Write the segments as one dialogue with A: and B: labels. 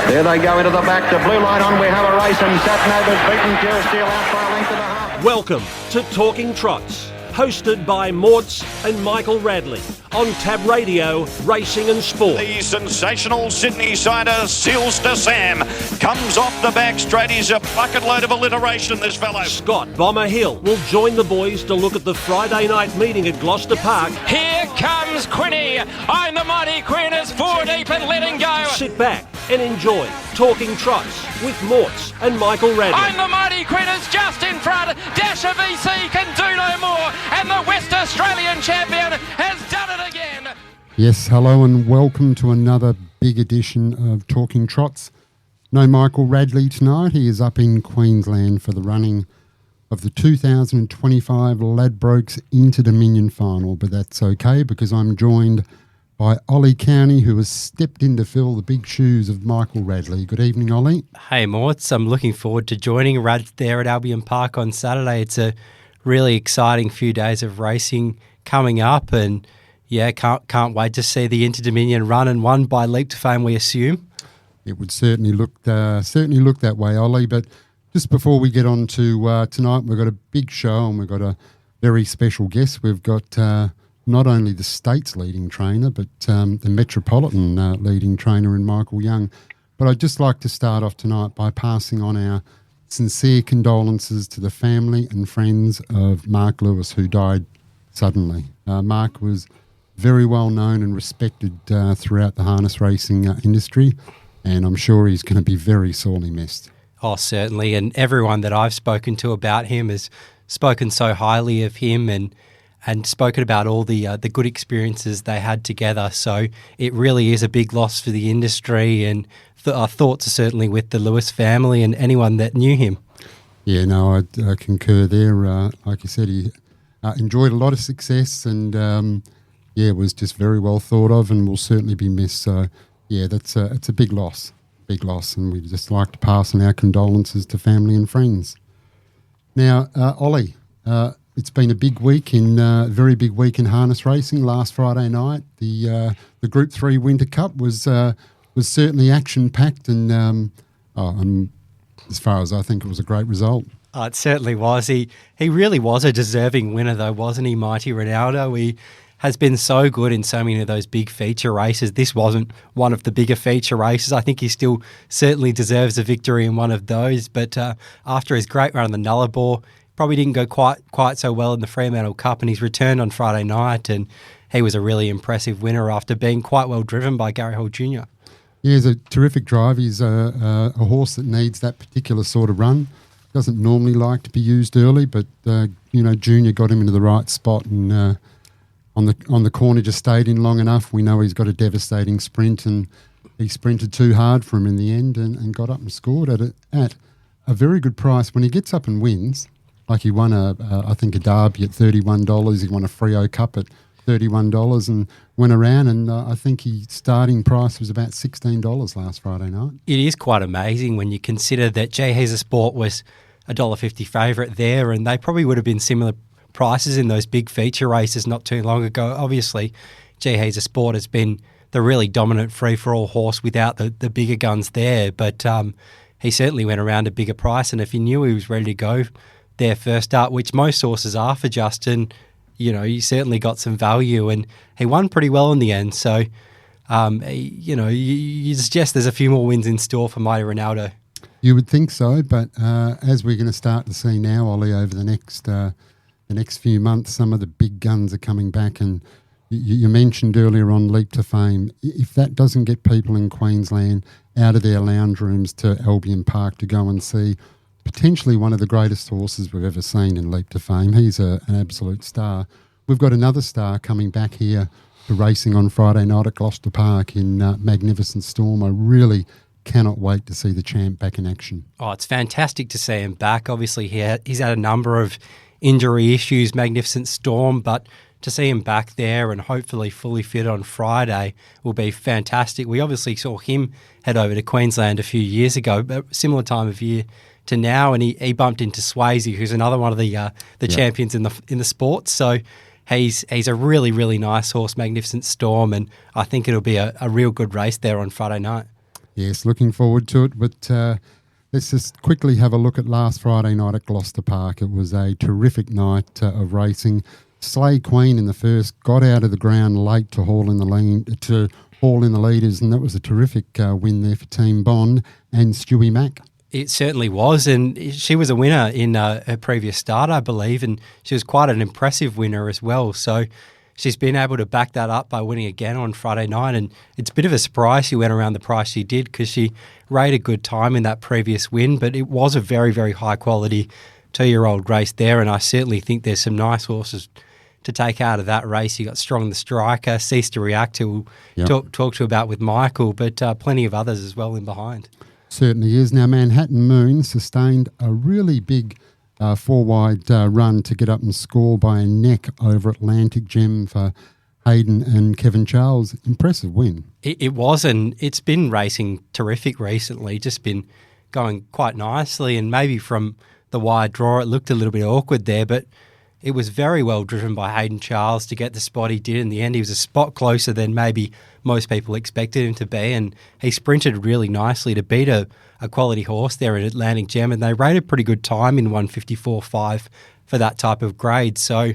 A: There they go into the back. The blue light on. We have a race, and Satnova's beaten Pure Steel out by a length and a half.
B: Welcome to Talking Trots, hosted by Morts and Michael Radley on Tab Radio, Racing and Sport.
C: The sensational Sydney sider Seals to Sam comes off the back straight. He's a bucket load of alliteration, this fellow.
B: Scott Bomber Hill will join the boys to look at the Friday night meeting at Gloucester Park.
D: Here comes Quinny. I'm the mighty Queen is 4 deep and letting go.
B: Sit back and enjoy Talking Trots with Morts and Michael Radley.
D: I'm the mighty Queen is just in front. Dasher VC can do no more. And the West Australian champion has done it again.
E: Yes, hello and welcome to another big edition of Talking Trots. No Michael Radley tonight. He is up in Queensland for the running of the 2025 Ladbrokes Inter-Dominion final, but that's okay because I'm joined by Oli Cownie, who has stepped in to fill the big shoes of Michael Radley. Good evening, Oli.
F: Hey, Morts. I'm looking forward to joining Rad there at Albion Park on Saturday. It's a really exciting few days of racing coming up, and yeah, can't wait to see the Inter-Dominion run and won by Leap to Fame, we assume.
E: It would certainly look that way, Oli. But just before we get on to tonight, we've got a big show and we've got a very special guest. We've got not only the state's leading trainer, but the Metropolitan leading trainer in Michael Young. But I'd just like to start off tonight by passing on our sincere condolences to the family and friends of Mark Lewis, who died suddenly. Mark was very well known and respected throughout the harness racing industry, and I'm sure he's going to be very sorely missed.
F: Oh, certainly, and everyone that I've spoken to about him has spoken so highly of him and spoken about all the good experiences they had together. So it really is a big loss for the industry, and our thoughts are certainly with the Lewis family and anyone that knew him.
E: Yeah, no, I concur there. Like you said, he enjoyed a lot of success and, was just very well thought of and will certainly be missed. So, yeah, it's a big loss, and we'd just like to pass on our condolences to family and friends. Now, Oli, it's been a big week very big week in harness racing. Last Friday night, the Group 3 Winter Cup was certainly action-packed and as far as I think, it was a great result.
F: It certainly was. He really was a deserving winner, though, wasn't he, Mighty Ronaldo? He has been so good in so many of those big feature races. This wasn't one of the bigger feature races. I think he still certainly deserves a victory in one of those. But after his great run on the Nullarbor, probably didn't go quite so well in the Fremantle Cup, and he's returned on Friday night, and he was a really impressive winner after being quite well driven by Gary Hall Jr.
E: Yeah, he's a terrific drive. He's a horse that needs that particular sort of run. Doesn't normally like to be used early, but Junior got him into the right spot, and on the corner just stayed in long enough. We know he's got a devastating sprint, and he sprinted too hard for him in the end, and got up and scored at a very good price. When he gets up and wins, like he won I think a Derby at $31. He won a Freo Cup at $31 and went around, and I think his starting price was about $16 last Friday night. It
F: is quite amazing when you consider that He's Sport was $1.50 favourite there, and they probably would have been similar prices in those big feature races not too long ago. Obviously, He's Sport has been the really dominant free-for-all horse without the bigger guns there, but he certainly went around a bigger price, and if he knew he was ready to go there first up, which most horses are for Justin, he certainly got some value, and he won pretty well in the end. So, you suggest there's a few more wins in store for Mighty Ronaldo.
E: You would think so, but as we're going to start to see now, Oli, over the next few months, some of the big guns are coming back, and you mentioned earlier on Leap to Fame. If that doesn't get people in Queensland out of their lounge rooms to Albion Park to go and see potentially one of the greatest horses we've ever seen in Leap to Fame. He's an absolute star. We've got another star coming back here to racing on Friday night at Gloucester Park in Magnificent Storm. I really cannot wait to see the champ back in action.
F: Oh, it's fantastic to see him back. Obviously, he's had a number of injury issues, Magnificent Storm, but to see him back there and hopefully fully fit on Friday will be fantastic. We obviously saw him head over to Queensland a few years ago, but similar time of year to now, and he bumped into Swayze, who's another one of the champions in the sport. So he's a really, really nice horse, Magnificent Storm, and I think it'll be a real good race there on Friday night.
E: Yes, looking forward to it. But let's just quickly have a look at last Friday night at Gloucester Park. It was a terrific night of racing. Slay Queen in the first got out of the ground late to haul in the leaders, and that was a terrific win there for Team Bond and Stewie Mack.
F: It certainly was, and she was a winner in her previous start, I believe, and she was quite an impressive winner as well. So she's been able to back that up by winning again on Friday night, and it's a bit of a surprise she went around the price she did because she rated good time in that previous win, but it was a very, very high-quality 2-year-old race there, and I certainly think there's some nice horses to take out of that race. You got Strong the Striker, Cease to React, who we'll talk to about with Michael, but plenty of others as well in behind.
E: Certainly is. Now, Manhattan Moon sustained a really big 4-wide run to get up and score by a neck over Atlantic Gem for Hayden and Kevin Charles. Impressive win.
F: It was, and it's been racing terrific recently, just been going quite nicely, and maybe from the wide draw it looked a little bit awkward there, but it was very well driven by Hayden Charles to get the spot he did in the end. He was a spot closer than maybe most people expected him to be, and he sprinted really nicely to beat a quality horse there in Atlantic Gem, and they rated pretty good time in 154.5 for that type of grade. So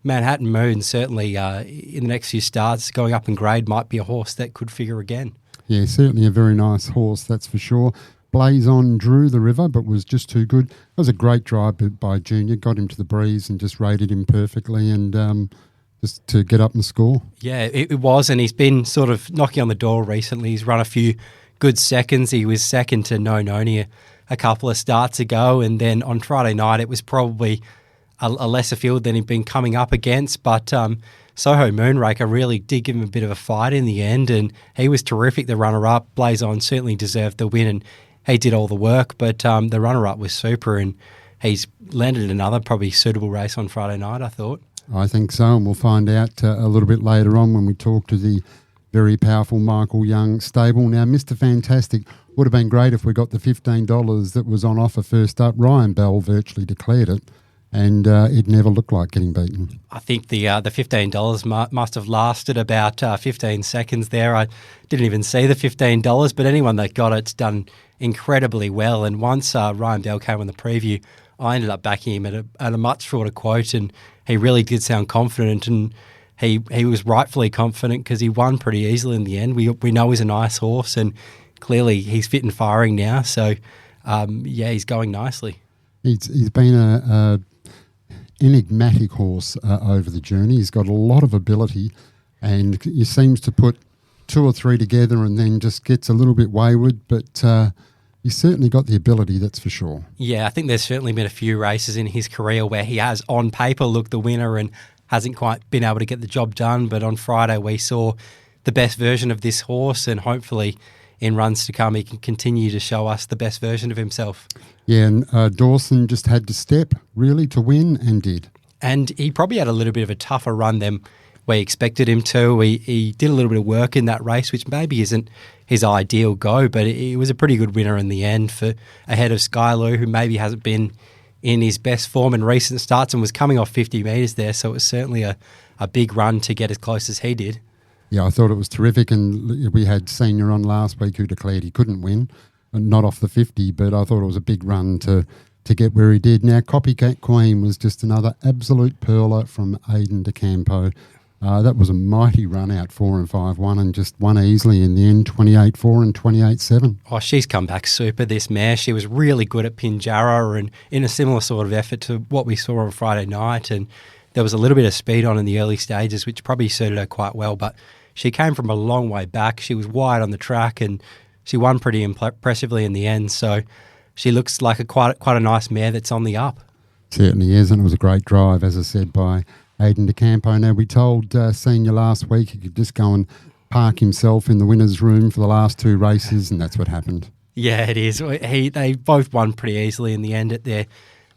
F: Manhattan Moon certainly in the next few starts going up in grade might be a horse that could figure again.
E: Yeah, certainly a very nice horse, that's for sure. Blaze On drew the river, but was just too good. It was a great drive by Junior, got him to the breeze and just rated him perfectly and just to get up and score.
F: Yeah, it was, and he's been sort of knocking on the door recently. He's run a few good seconds. He was second to No Noni a couple of starts ago, and then on Friday night it was probably a lesser field than he'd been coming up against, but Soho Moonraker really did give him a bit of a fight in the end, and he was terrific, the runner-up. Blaze On certainly deserved the win, and he did all the work, but the runner-up was super, and he's landed another probably suitable race on Friday night, I thought.
E: I think so, and we'll find out a little bit later on when we talk to the very powerful Michael Young stable. Now, Mr. Fantastic would have been great if we got the $15 that was on offer first up. Ryan Bell virtually declared it, and it never looked like getting beaten.
F: I think the $15 must have lasted about 15 seconds there. I didn't even see the $15, but anyone that got it's done incredibly well. And once Ryan Bell came on the preview, I ended up backing him at a much shorter quote, and he really did sound confident, and he was rightfully confident because he won pretty easily in the end. We know he's a nice horse, and clearly he's fit and firing now. So, he's going nicely.
E: He's been a enigmatic horse over the journey. He's got a lot of ability, and he seems to put 2 or 3 together and then just gets a little bit wayward, but he's certainly got the ability, that's for sure.
F: Yeah, I think there's certainly been a few races in his career where he has on paper looked the winner and hasn't quite been able to get the job done, but on Friday we saw the best version of this horse, and hopefully in runs to come he can continue to show us the best version of himself.
E: Yeah, and Dawson just had to step, really, to win, and did.
F: And he probably had a little bit of a tougher run than we expected him to. He did a little bit of work in that race, which maybe isn't his ideal go, but he was a pretty good winner in the end for ahead of Skyloo, who maybe hasn't been in his best form in recent starts and was coming off 50 metres there, so it was certainly a big run to get as close as he did.
E: Yeah, I thought it was terrific, and we had Senior on last week who declared he couldn't win, not off the 50, but I thought it was a big run to get where he did. Now, Copycat Queen was just another absolute perler from Aiden DeCampo. That was a mighty run out, 4 and 5-1, and just won easily in the end, 28-4 and 28-7.
F: Oh, she's come back super, this mare. She was really good at Pinjarra and in a similar sort of effort to what we saw on Friday night, and there was a little bit of speed on in the early stages, which probably suited her quite well, but she came from a long way back. She was wide on the track, and she won pretty impressively in the end, so she looks like quite a nice mare that's on the up.
E: Certainly is, and it was a great drive, as I said, by Aiden DeCampo. Now, we told Senior last week he could just go and park himself in the winner's room for the last 2 races, and that's what happened.
F: Yeah, it is. They both won pretty easily in the end at their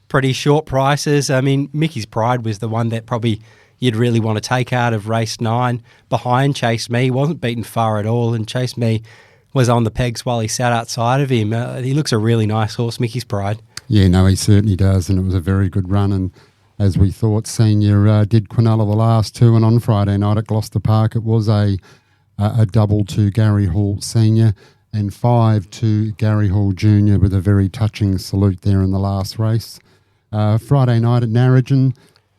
F: pretty short prices. I mean, Mickey's Pride was the one that probably you'd really want to take out of race 9 behind Chase Me. He wasn't beaten far at all, and Chase Me was on the pegs while he sat outside of him. He looks a really nice horse, Mickey's Pride. Yeah,
E: no, he certainly does, and it was a very good run, and as we thought, Senior did Quinella the last 2, and on Friday night at Gloucester Park it was a double to Gary Hall Senior, and 5 to Gary Hall Jr. with a very touching salute there in the last race. Friday night at Narrogin,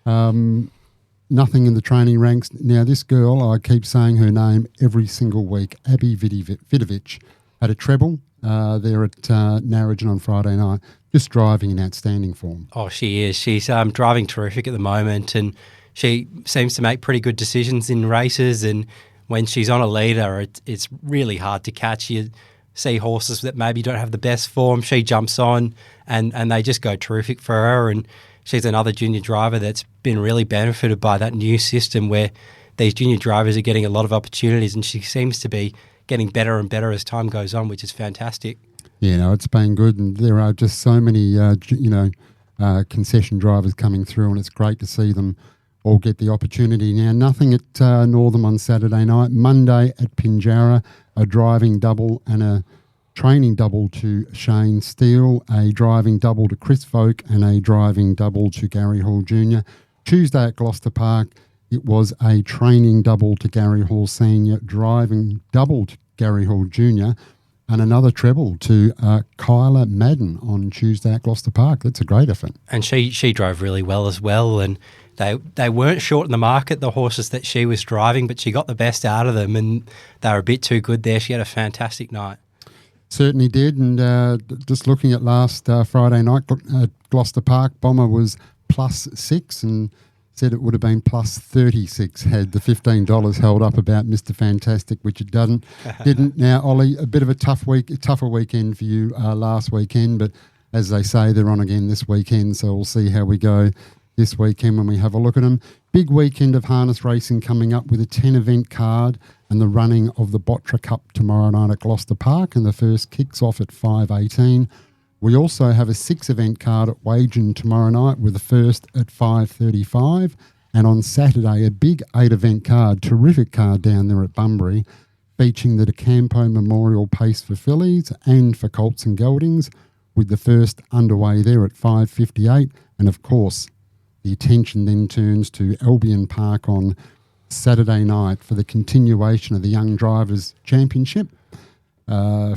E: nothing in the training ranks. Now, this girl, I keep saying her name every single week, Abby Vidovich, had a treble there at Narrogin on Friday night, just driving in outstanding form.
F: Oh, she is. She's driving terrific at the moment, and she seems to make pretty good decisions in races, and when she's on a leader, it's really hard to catch. You see horses that maybe don't have the best form, she jumps on, and they just go terrific for her, and she's another junior driver that's been really benefited by that new system where these junior drivers are getting a lot of opportunities, and she seems to be getting better and better as time goes on, which is fantastic.
E: Yeah, no, it's been good, and there are just so many, concession drivers coming through, and it's great to see them all get the opportunity. Now, nothing at Northam on Saturday night. Monday at Pinjarra, a driving double and a training double to Shane Steele, a driving double to Chris Folk, and a driving double to Gary Hall Jr. Tuesday at Gloucester Park, it was a training double to Gary Hall Senior, driving double to Gary Hall Jr., and another treble to Kyla Madden on Tuesday at Gloucester Park. That's a great effort.
F: And she drove really well as well, and they weren't short in the market, the horses that she was driving, but she got the best out of them, and they were a bit too good there. She had a fantastic night.
E: Certainly did, and just looking at last Friday night at Gloucester Park, Bomber was +6 and said it would have been +36 had the $15 held up about Mr. Fantastic, which it didn't. Now, Ollie, a bit of a tougher weekend for you last weekend, but as they say, they're on again this weekend, so we'll see how we go this weekend when we have a look at them. Big weekend of harness racing coming up with a 10-event card and the running of the Botra Cup tomorrow night at Gloucester Park, and the first kicks off at 5:18. We also have a 6-event card at Wagen tomorrow night with the first at 5:35, and on Saturday a big 8-event card, terrific card down there at Bunbury, featuring the De Campo Memorial Pace for fillies and for colts and geldings, with the first underway there at 5:58, and of course the attention then turns to Albion Park on Saturday night for the continuation of the Young Drivers Championship,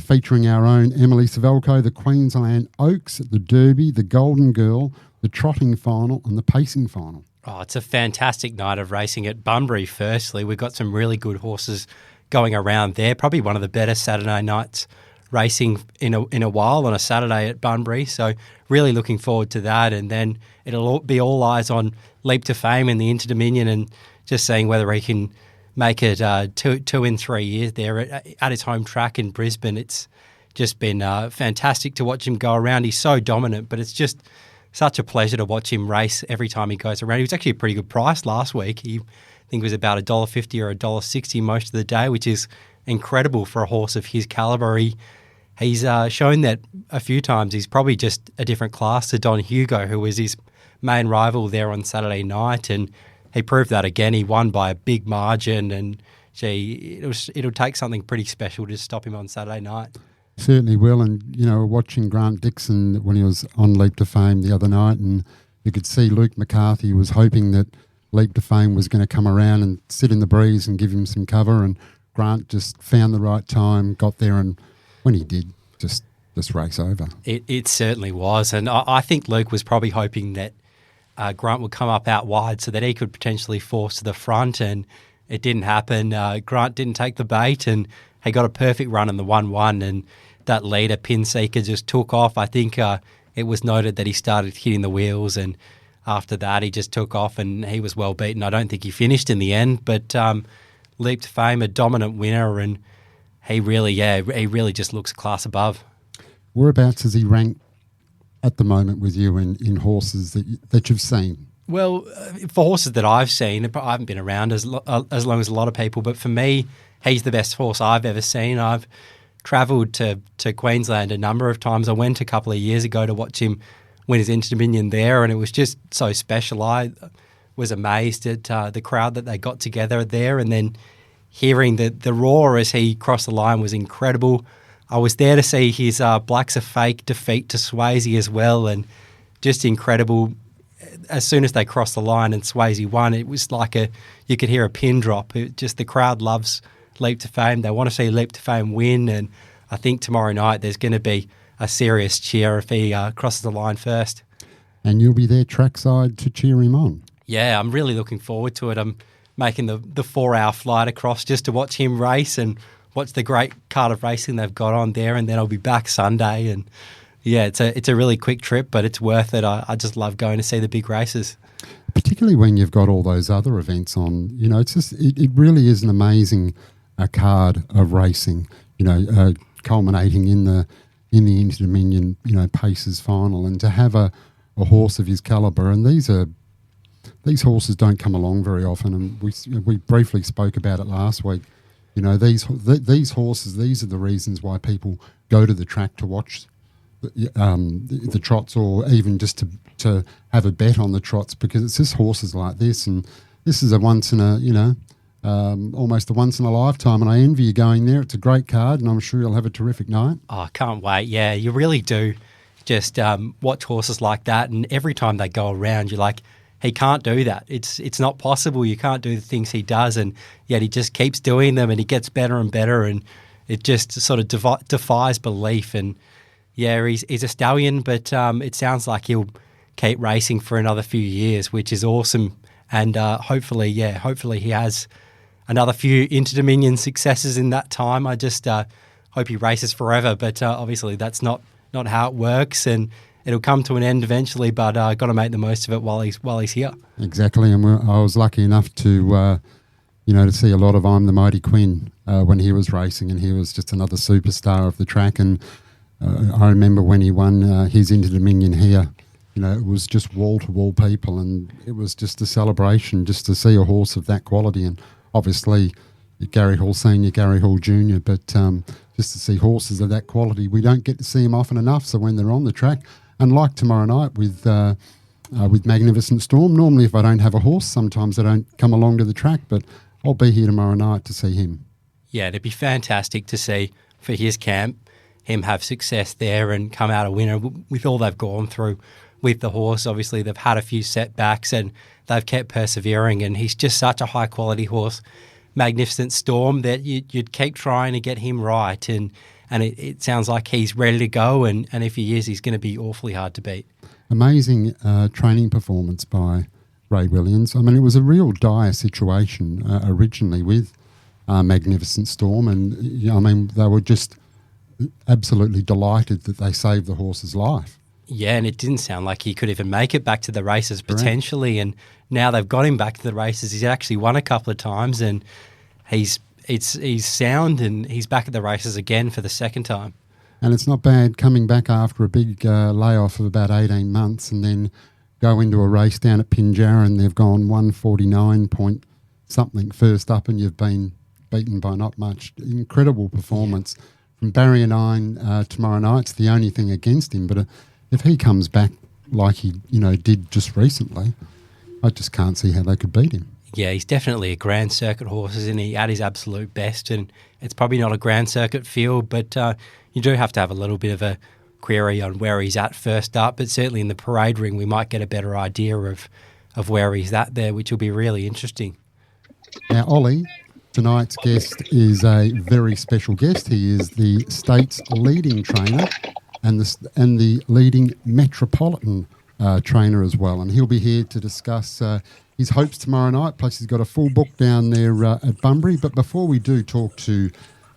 E: featuring our own Emily Savelko, the Queensland Oaks, the Derby, the Golden Girl, the Trotting Final and the Pacing Final.
F: Oh, it's a fantastic night of racing at Bunbury. Firstly, we've got some really good horses going around there. Probably one of the better Saturday nights racing in a while on a Saturday at Bunbury. So really looking forward to that. And then it'll be all eyes on Leap to Fame in the Inter-Dominion, and just seeing whether he can make it 2 in 3 years there at his home track in Brisbane. It's just been fantastic to watch him go around. He's so dominant, but it's just such a pleasure to watch him race every time he goes around. He was actually a pretty good price last week. I think it was about $1.50 or $1.60 most of the day, which is incredible for a horse of his calibre. He's shown that a few times. He's probably just a different class to Don Hugo, who was his main rival there on Saturday night, and he proved that again. He won by a big margin, and it'll take something pretty special to stop him on Saturday night.
E: Certainly will, and watching Grant Dixon when he was on Leap to Fame the other night, and you could see Luke McCarthy was hoping that Leap to Fame was going to come around and sit in the breeze and give him some cover, and Grant just found the right time, got there, and when he did, just race over.
F: It certainly was, and I think Luke was probably hoping that Grant would come up out wide so that he could potentially force to the front, and it didn't happen. Grant didn't take the bait, and he got a perfect run in the 1-1, and that leader, Pin Seeker, just took off. I think it was noted that he started hitting the wheels, and after that he just took off, and he was well beaten. I don't think he finished in the end, but Leap to Fame, a dominant winner, and he really just looks a class above.
E: Whereabouts does he rank at the moment with you in horses that you've seen?
F: Well, for horses that I've seen, I haven't been around as long as a lot of people, but for me, he's the best horse I've ever seen. I've travelled to Queensland a number of times. I went a couple of years ago to watch him win his Inter-Dominion there, and it was just so special. I was amazed at the crowd that they got together there, and then hearing the roar as he crossed the line was incredible. I was there to see his Blacks Are Fake defeat to Swayze as well, and just incredible. As soon as they crossed the line and Swayze won, it was like you could hear a pin drop. The crowd loves Leap to Fame. They want to see Leap to Fame win, and I think tomorrow night there's going to be a serious cheer if he crosses the line first.
E: And you'll be there trackside to cheer him on.
F: Yeah, I'm really looking forward to it. I'm making the 4-hour flight across just to watch him race and watch the great card of racing they've got on there, and then I'll be back Sunday. And yeah, it's a really quick trip, but it's worth it. I just love going to see the big races.
E: Particularly when you've got all those other events on, it's just it really is an amazing card of racing. Culminating in the Inter-Dominion Pacers final, and to have a horse of his calibre, and these horses don't come along very often, and we briefly spoke about it last week. These horses, these are the reasons why people go to the track to watch the trots, or even just to have a bet on the trots, because it's just horses like this, and this is a once in a almost a once in a lifetime, and I envy you going there. It's a great card, and I'm sure you'll have a terrific night.
F: Oh, I can't wait. Yeah, you really do. Just watch horses like that, and every time they go around, you're like, he can't do that. It's not possible. You can't do the things he does, and yet he just keeps doing them, and he gets better and better, and it just sort of defies belief. And yeah, he's a stallion, but it sounds like he'll keep racing for another few years, which is awesome. And hopefully he has another few Inter-Dominion successes in that time. I just hope he races forever, but obviously that's not how it works, and it'll come to an end eventually, but got to make the most of it while he's here.
E: Exactly, and I was lucky enough to to see a lot of I'm the Mighty Quinn when he was racing, and he was just another superstar of the track. And I remember when he won his Inter-Dominion here, it was just wall-to-wall people, and it was just a celebration just to see a horse of that quality. And obviously Gary Hall Senior, Gary Hall Junior, but just to see horses of that quality, we don't get to see them often enough. So when they're on the track, and like tomorrow night with Magnificent Storm, normally if I don't have a horse, sometimes I don't come along to the track, but I'll be here tomorrow night to see him.
F: Yeah, it'd be fantastic to see for his camp, him have success there and come out a winner with all they've gone through with the horse. Obviously, they've had a few setbacks and they've kept persevering, and he's just such a high-quality horse. Magnificent Storm, that you'd keep trying to get him right, and it sounds like he's ready to go, and if he is, he's going to be awfully hard to beat. Amazing
E: training performance by Ray Williams. I mean, it was a real dire situation originally with Magnificent Storm, and they were just absolutely delighted that they saved the horse's life.
F: Yeah, and it didn't sound like he could even make it back to the races potentially, and now they've got him back to the races. He's actually won a couple of times, and he's sound, and he's back at the races again for the second time.
E: And it's not bad coming back after a big layoff of about 18 months and then go into a race down at Pinjarra, and they've gone 149 point something first up, and you've been beaten by not much. Incredible performance from Barrier 9 tomorrow night. It's the only thing against him, but if he comes back like he did just recently, I just can't see how they could beat him.
F: Yeah, he's definitely a Grand Circuit horse, isn't he? At his absolute best, and it's probably not a Grand Circuit field, but you do have to have a little bit of a query on where he's at first up, but certainly in the parade ring we might get a better idea of where he's at there, which will be really interesting.
E: Now, Ollie, tonight's guest is a very special guest. He is the state's leading trainer and the leading metropolitan trainer as well, and he'll be here to discuss his hopes tomorrow night, plus he's got a full book down there at Bunbury. But before we do talk to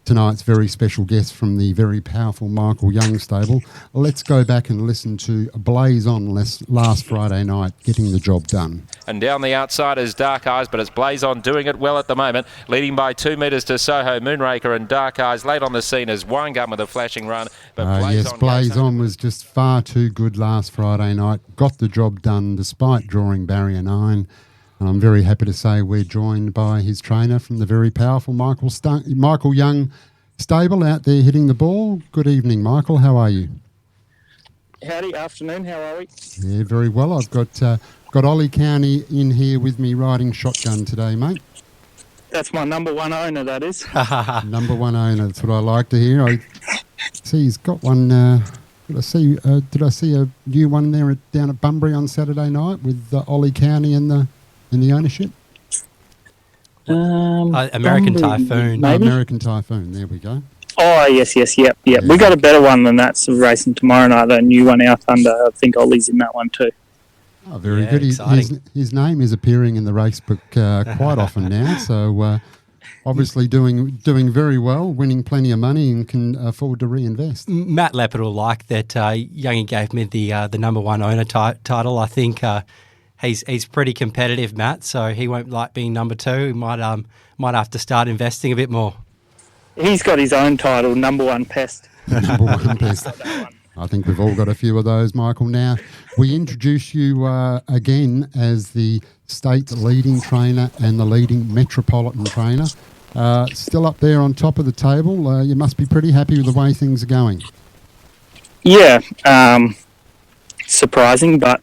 E: tonight's very special guest from the very powerful Michael Young stable, let's go back and listen to Blaze On last Friday night, getting the job done.
G: And down the outside is Dark Eyes, but it's Blaze On doing it well at the moment, leading by 2 metres to Soho, Moonraker and Dark Eyes. Late on the scene is Winegum with a flashing run. But
E: Blaze On was just far too good last Friday night, got the job done despite drawing Barrier 9. And I'm very happy to say we're joined by his trainer from the very powerful Michael Young stable out there hitting the ball. Good evening, Michael. How are you?
H: Howdy, afternoon. How are we?
E: Yeah, very well. I've got Oli Cownie in here with me riding shotgun today, mate.
H: That's my number one owner, that is.
E: Number one owner. That's what I like to hear. I see he's got one. Did I see a new one there down at Bunbury on Saturday night with Oli Cownie in the ownership?
F: American Typhoon.
E: American Typhoon, there we go.
H: Oh, yes, yep.
E: Yeah.
H: We got a better one than that's racing tomorrow night, the new one, Our Thunder. I think Ollie's in that one too.
E: Oh, very
F: Yeah,
E: good.
F: exciting.
E: His name is appearing in the race book quite often now, so obviously doing very well, winning plenty of money and can afford to reinvest.
F: Matt Leppard will like that. Youngie gave me the number one owner title. I think he's pretty competitive, Matt, so he won't like being number two. He might have to start investing a bit more.
H: He's got his own title, number one pest.
E: Number one best. I think we've all got a few of those, Michael. Now, we introduce you again as the state's leading trainer and the leading metropolitan trainer. Still up there on top of the table. You must be pretty happy with the way things are going.
H: Yeah, surprising, but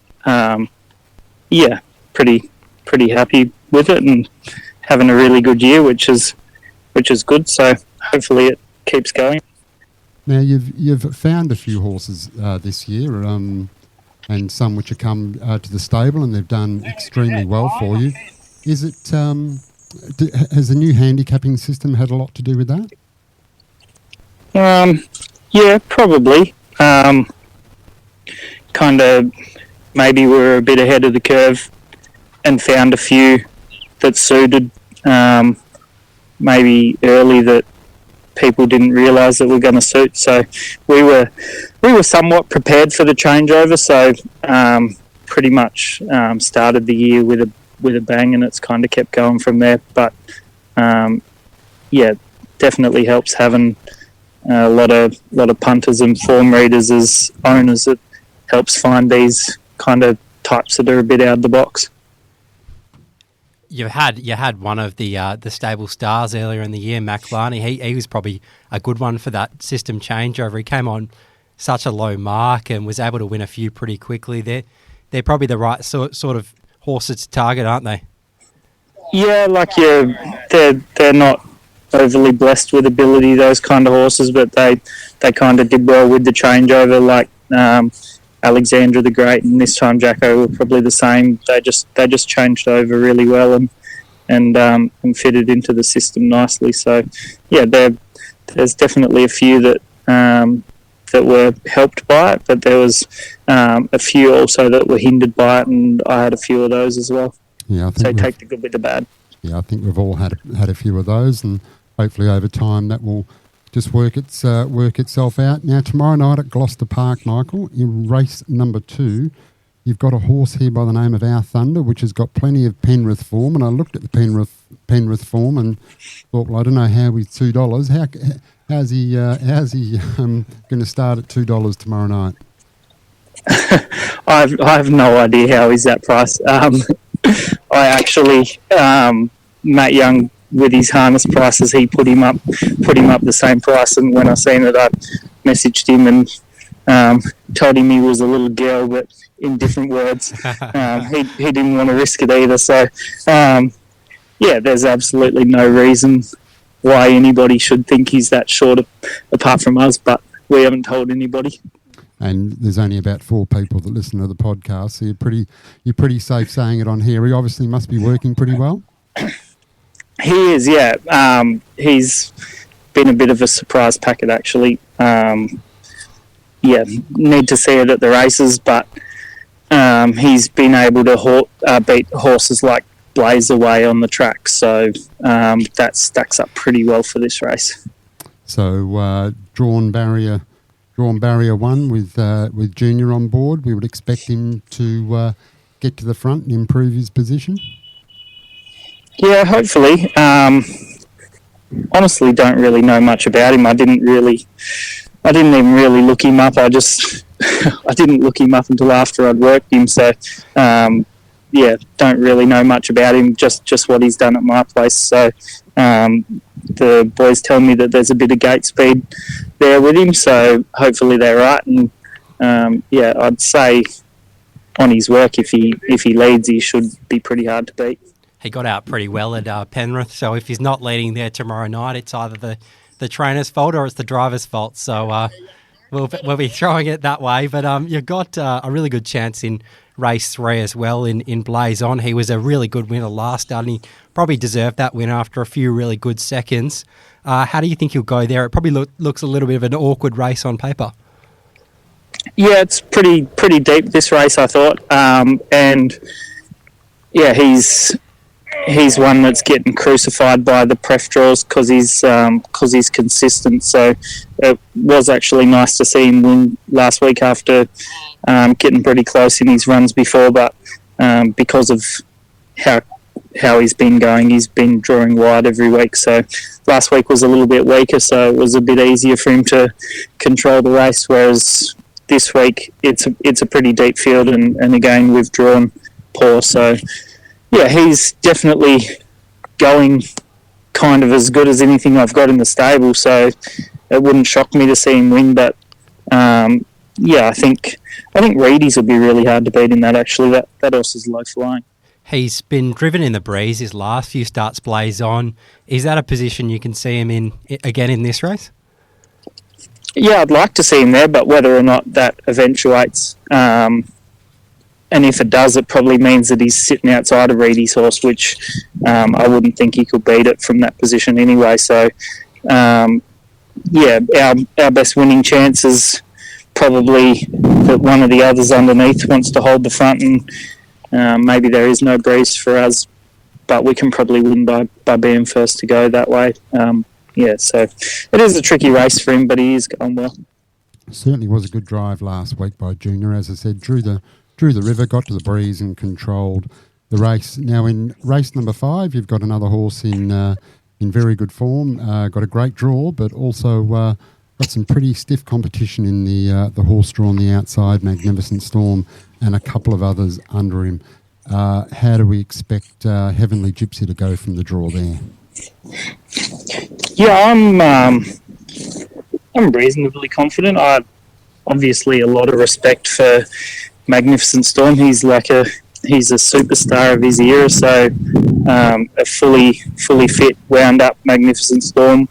H: yeah, pretty happy with it and having a really good year, which is good. So hopefully it keeps going.
E: Now you've found a few horses this year, and some which have come to the stable and they've done extremely well for you. Is it has the new handicapping system had a lot to do with that?
H: Yeah, probably. Kind of maybe we're a bit ahead of the curve and found a few that suited maybe early that people didn't realise that were going to suit. So we were somewhat prepared for the changeover. So pretty much started the year with a bang, and it's kind of kept going from there. But yeah, definitely helps having a lot of punters and form readers as owners. It helps find these kind of types that are a bit out of the box.
F: You had one of the stable stars earlier in the year, Maclani. He was probably a good one for that system changeover. He came on such a low mark and was able to win a few pretty quickly. They're probably the right sort of horses to target, aren't they? Yeah,
H: they're not overly blessed with ability, those kind of horses, but they kind of did well with the changeover. Like Alexandra the Great and this time Jacko were probably the same. They just changed over really well and fitted into the system nicely. So yeah, there's definitely a few that were helped by it, but there was a few also that were hindered by it, and I had a few of those as well.
E: Yeah, I think
H: so take the good with the bad.
E: Yeah, I think we've all had a few of those, and hopefully over time that will just work itself out. Now, tomorrow night at Gloucester Park, Michael, in race number 2, you've got a horse here by the name of Our Thunder, which has got plenty of Penrith form. And I looked at the Penrith form and thought, well, I don't know how with $2. How's he going to start at $2 tomorrow night?
H: I have no idea how he's that price. I actually Matt Young, with his harness prices, he put him up the same price, and when I seen it, I messaged him and told him he was a little girl, but in different words. He didn't want to risk it either. So yeah, there's absolutely no reason why anybody should think he's that short apart from us, but we haven't told anybody.
E: And there's only about 4 people that listen to the podcast, so you're pretty safe saying it on here. He obviously must be working pretty well.
H: He is, yeah. He's been a bit of a surprise packet, actually. Yeah, need to see it at the races, but he's been able to beat horses like Blaze Away on the track, so that stacks up pretty well for this race.
E: So drawn barrier 1 with Junior on board. We would expect him to get to the front and improve his position.
H: Yeah, hopefully. Honestly, don't really know much about him. I didn't even really look him up. I didn't look him up until after I'd worked him. So, yeah, don't really know much about him. Just what he's done at my place. So, the boys tell me that there's a bit of gate speed there with him. So hopefully they're right. And yeah, I'd say on his work, if he leads, he should be pretty hard to beat.
F: He got out pretty well at Penrith, so if he's not leading there tomorrow night, it's either the trainer's fault or it's the driver's fault. So we'll be throwing it that way. But you've got a really good chance in race 3 as well in Blaze On. He was a really good winner last start, and he probably deserved that win after a few really good seconds. How do you think he'll go there? It probably looks a little bit of an awkward race on paper.
H: Yeah, it's pretty deep, this race, I thought. And yeah, he's one that's getting crucified by the pref draws because he's consistent. So it was actually nice to see him win last week after getting pretty close in his runs before, but because of how he's been going, he's been drawing wide every week. So last week was a little bit weaker, so it was a bit easier for him to control the race, whereas this week it's a pretty deep field, and again we've drawn poor. So yeah, he's definitely going kind of as good as anything I've got in the stable, so it wouldn't shock me to see him win. But yeah, I think Reedy's will be really hard to beat in that. Actually, that horse is low flying.
F: He's been driven in the breeze his last few starts, Blaze On. Is that a position you can see him in again in this race?
H: Yeah, I'd like to see him there, but whether or not that eventuates, and if it does, it probably means that he's sitting outside of Reedy's horse, which I wouldn't think he could beat it from that position anyway. So, yeah, our best winning chance is probably that one of the others underneath wants to hold the front, and maybe there is no breeze for us, but we can probably win by being first to go that way. Yeah, so it is a tricky race for him, but he is going well.
E: Certainly was a good drive last week by Junior. As I said, drew the river, got to the breeze and controlled the race. Now in race number 5, you've got another horse in very good form. Got a great draw, but also got some pretty stiff competition in the horse draw on the outside, Magnificent Storm, and a couple of others under him. How do we expect Heavenly Gypsy to go from the draw there?
H: Yeah, I'm reasonably confident. I obviously a lot of respect for Magnificent Storm. He's a superstar of his era. So a fully fit, wound up Magnificent Storm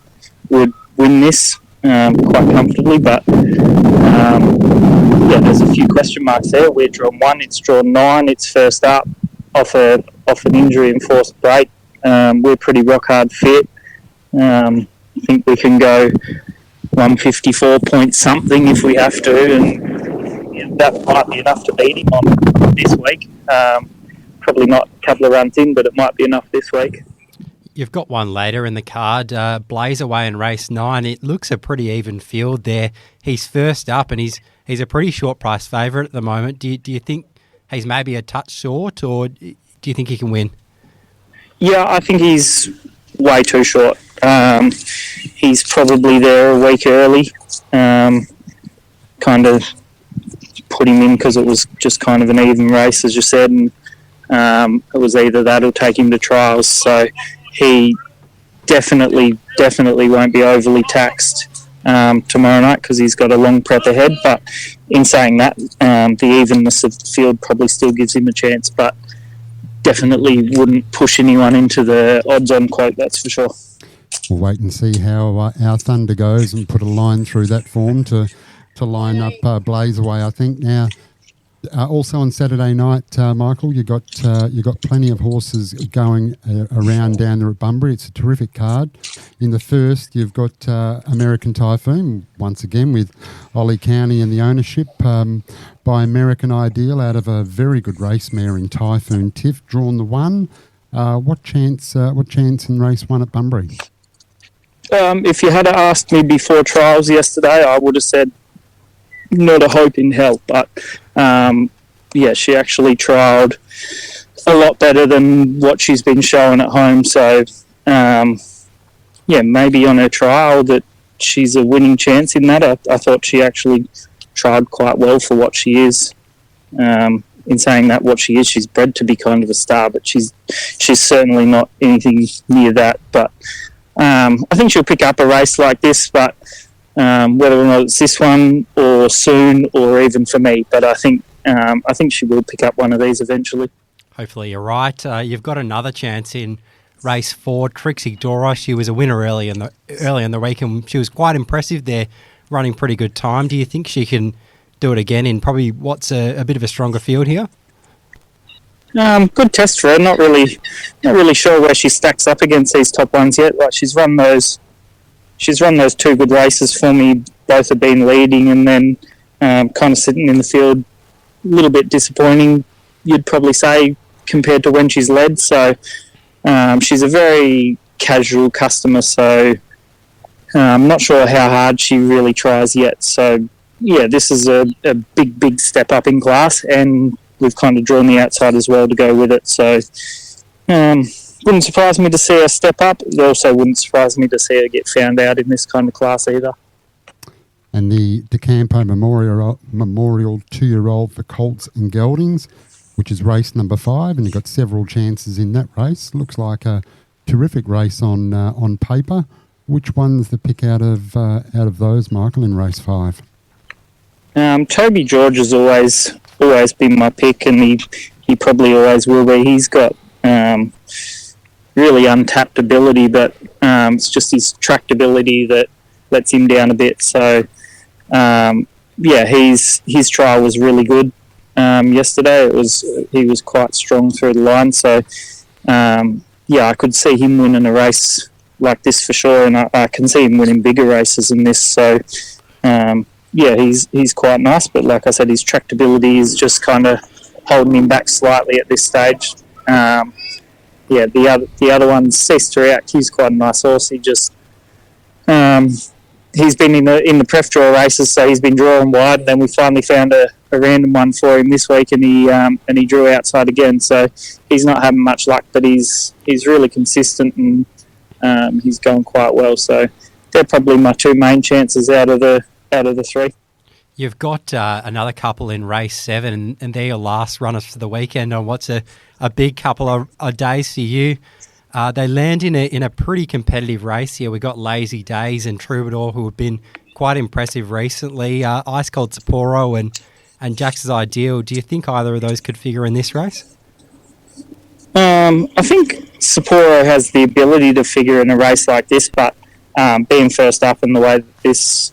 H: would win this quite comfortably. But yeah, there's a few question marks there. We're drawn 1. It's drawn 9. It's first up off an injury enforced break. We're pretty rock hard fit. I think we can go 154 point something if we have to, and yeah, that might be enough to beat him on this week. Probably not a couple of runs in, but it might be enough this week.
F: You've got one later in the card, Blaze Away in race 9. It looks a pretty even field there. He's first up, and he's a pretty short price favourite at the moment. Do you think he's maybe a touch short, or do you think he can win?
H: Yeah, I think he's way too short. He's probably there a week early. Kind of put him in because it was just kind of an even race, as you said, and it was either that or take him to trials. So he definitely won't be overly taxed tomorrow night because he's got a long prep ahead. But in saying that, the evenness of the field probably still gives him a chance, but definitely wouldn't push anyone into the odds-on quote, that's for sure.
E: We'll wait and see how our Thunder goes and put a line through that form to line up Blaze Away, I think. Now, also on Saturday night, Michael, you got plenty of horses going around down there at Bunbury. It's a terrific card. In the first, you've got American Typhoon, once again with Oli Cownie and the ownership by American Ideal out of a very good race mare in Typhoon Tiff, drawn the 1. What chance in race 1 at Bunbury?
H: If you had asked me before trials yesterday, I would have said not a hope in hell, but yeah, she actually trialled a lot better than what she's been showing at home. So yeah, maybe on her trial that she's a winning chance in that. I thought she actually tried quite well for what she is. In saying that, what she is, she's bred to be kind of a star, but she's certainly not anything near that. But I think she'll pick up a race like this, but whether or not it's this one or soon or even for me, but I think she will pick up one of these eventually.
F: Hopefully you're right. You've got another chance in race 4, Trixie Dora. She was a winner early in the week, and she was quite impressive there, running pretty good time. Do you think she can do it again in probably what's a bit of a stronger field here?
H: Good test for her. Not really sure where she stacks up against these top ones yet. Like, she's run those she's run those 2 good races for me. Both have been leading, and then kind of sitting in the field, a little bit disappointing, you'd probably say, compared to when she's led. So she's a very casual customer, so I'm not sure how hard she really tries yet. So yeah, this is a big step up in class, and we've kind of drawn the outside as well to go with it. So wouldn't surprise me to see her step up. It also wouldn't surprise me to see her get found out in this kind of class either.
E: And the DeCampo Memorial 2-year-old for Colts and Geldings, which is race number 5, and you've got several chances in that race. Looks like a terrific race on paper. Which one's the pick out of those, Michael, in race 5?
H: Toby George has always been my pick, and he probably always will be. He's got really untapped ability, but it's just his tractability that lets him down a bit. So his trial was really good yesterday. He was quite strong through the line. So I could see him winning a race like this for sure, and I can see him winning bigger races than this. So he's quite nice, but like I said, his tractability is just kind of holding him back slightly at this stage. The other one's S03. He's quite a nice horse. He just he's been in the pref draw races, so he's been drawing wide, and then we finally found a random one for him this week, and he drew outside again. So he's not having much luck, but he's really consistent, and he's going quite well. So they're probably my 2 main chances out of the 3.
F: You've got another couple in race 7, and they're your last runners for the weekend on what's a big couple of days for you. They land in a pretty competitive race here. We've got Lazy Days and Troubadour, who have been quite impressive recently. Ice Cold Sapporo and Jax's Ideal. Do you think either of those could figure in this race?
H: I think Sapporo has the ability to figure in a race like this, but being first up in the way that this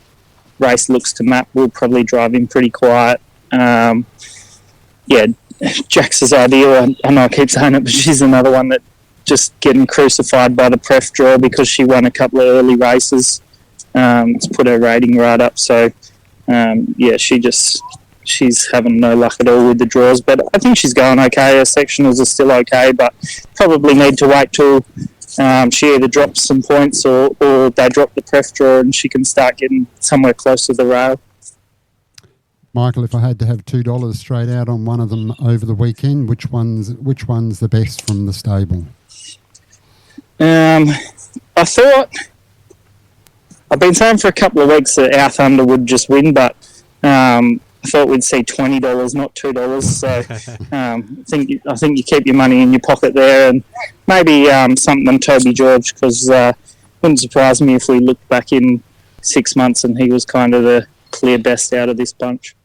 H: race looks to map will probably drive him pretty quiet. Jax's Ideal, I know I keep saying it, but she's another one that just getting crucified by the pref draw because she won a couple of early races. It's put her rating right up. So, she's having no luck at all with the draws. But I think she's going okay. Her sectionals are still okay, but probably need to wait till she either drops some points or they drop the pref draw and she can start getting somewhere close to the rail.
E: Michael, if I had to have $2 straight out on one of them over the weekend, which one's the best from the stable?
H: I thought I've been saying for a couple of weeks that Our Thunder would just win, but I thought we'd see $20, not $2. So I think you keep your money in your pocket there, and maybe something on Toby George, because wouldn't surprise me if we looked back in 6 months and he was kind of the clear best out of this bunch.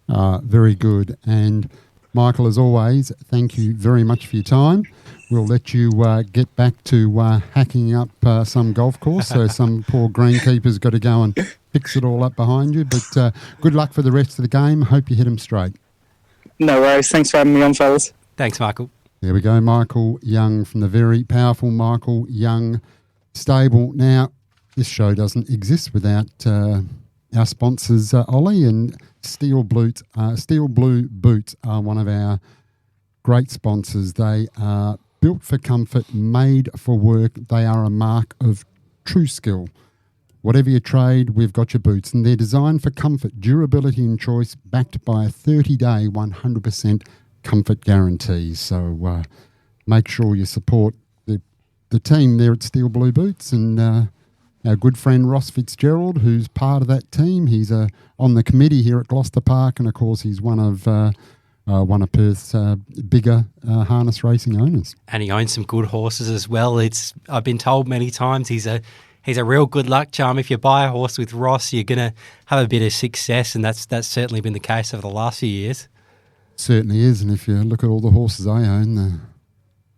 E: Very good. And Michael, as always, thank you very much for your time. We'll let you get back to hacking up some golf course, so some poor greenkeeper's got to go and fix it all up behind you. But good luck for the rest of the game. Hope you hit them straight.
H: No worries. Thanks for having me on, fellas.
F: Thanks, Michael.
E: There we go, Michael Young from the very powerful Michael Young stable. Now, this show doesn't exist without our sponsors, Oli, and Steel Blue Boots are one of our great sponsors. They are built for comfort, made for work. They are a mark of true skill. Whatever your trade, we've got your boots. And they're designed for comfort, durability and choice, backed by a 30-day, 100% comfort guarantee. So make sure you support the team there at Steel Blue Boots. And our good friend Ross Fitzgerald, who's part of that team. He's on the committee here at Gloucester Park, and of course he's one of Perth's bigger harness racing owners. And
F: he owns some good horses as well. I've been told many times he's a real good luck charm. If you buy a horse with Ross, you're going to have a bit of success, and that's certainly been the case over the last few years.
E: Certainly is, and if you look at all the horses I own,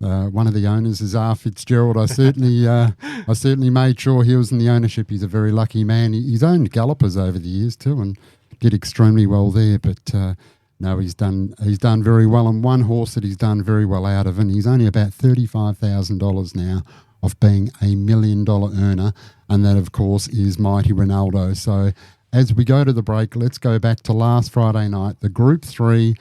E: one of the owners is R. Fitzgerald. I certainly made sure he was in the ownership. He's a very lucky man. He's owned gallopers over the years too, and did extremely well there. But no, he's done very well. And one horse that he's done very well out of, and he's only about $35,000 now of being a $1 million earner, and that, of course, is Mighty Ronaldo. So as we go to the break, let's go back to last Friday night, the Group 3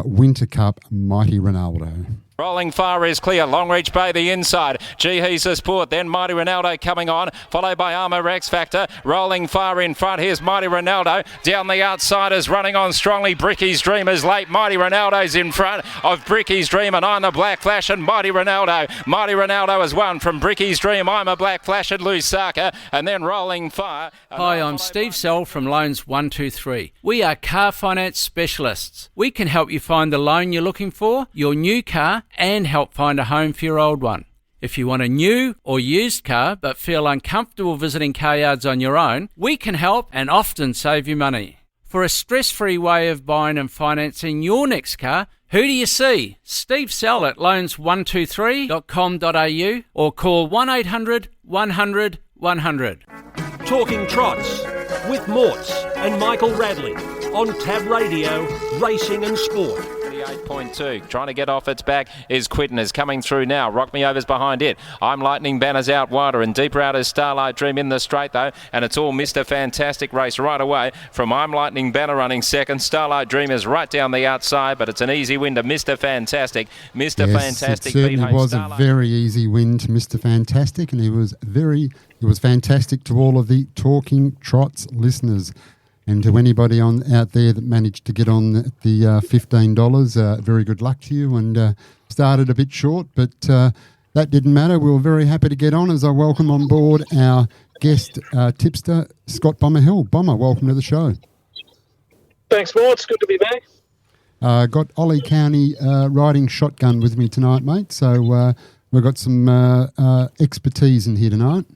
E: Winter Cup Mighty Ronaldo.
G: Rolling Fire is clear. Long Reach Bay the inside. G. He's a Sport. Then Mighty Ronaldo coming on, followed by Armour X Factor. Rolling Fire in front. Here's Mighty Ronaldo. Down the outsiders, running on strongly. Bricky's Dream is late. Mighty Ronaldo's in front of Bricky's Dream and I'm a Black Flash and Mighty Ronaldo. Mighty Ronaldo has won from Bricky's Dream, I'm a Black Flash and Lusaka, and then Rolling Fire.
I: Hi, I'm Steve Sell from Loans 123. We are car finance specialists. We can help you find the loan you're looking for, your new car, and help find a home for your old one. If you want a new or used car but feel uncomfortable visiting car yards on your own, we can help and often save you money. For a stress-free way of buying and financing your next car, who do you see? Steve Sell at loans123.com.au or call 1800 100 100.
B: Talking Trots with Morts and Michael Radley on Tab Radio, Racing and Sport.
G: 8.2, trying to get off its back is Quinton, is coming through now. Rock Me Over's behind it. I'm Lightning Banner's out wider and deeper out is Starlight Dream in the straight though, and it's all Mr. Fantastic race right away from I'm Lightning Banner running second. Starlight Dream is right down the outside, but it's an easy win to Mr. Fantastic. Mr. Fantastic
E: it certainly was a very easy win to Mr. Fantastic, and he was fantastic to all of the Talking Trots listeners. And to anybody out there that managed to get on the $15, very good luck to you. And started a bit short, but that didn't matter. We were very happy to get on as I welcome on board our guest tipster, Scott Bomber Hill. Bomber, welcome to the show.
J: Thanks, Mort. It's good to be back.
E: Got Oli Cownie riding shotgun with me tonight, mate. So we've got some expertise in here tonight.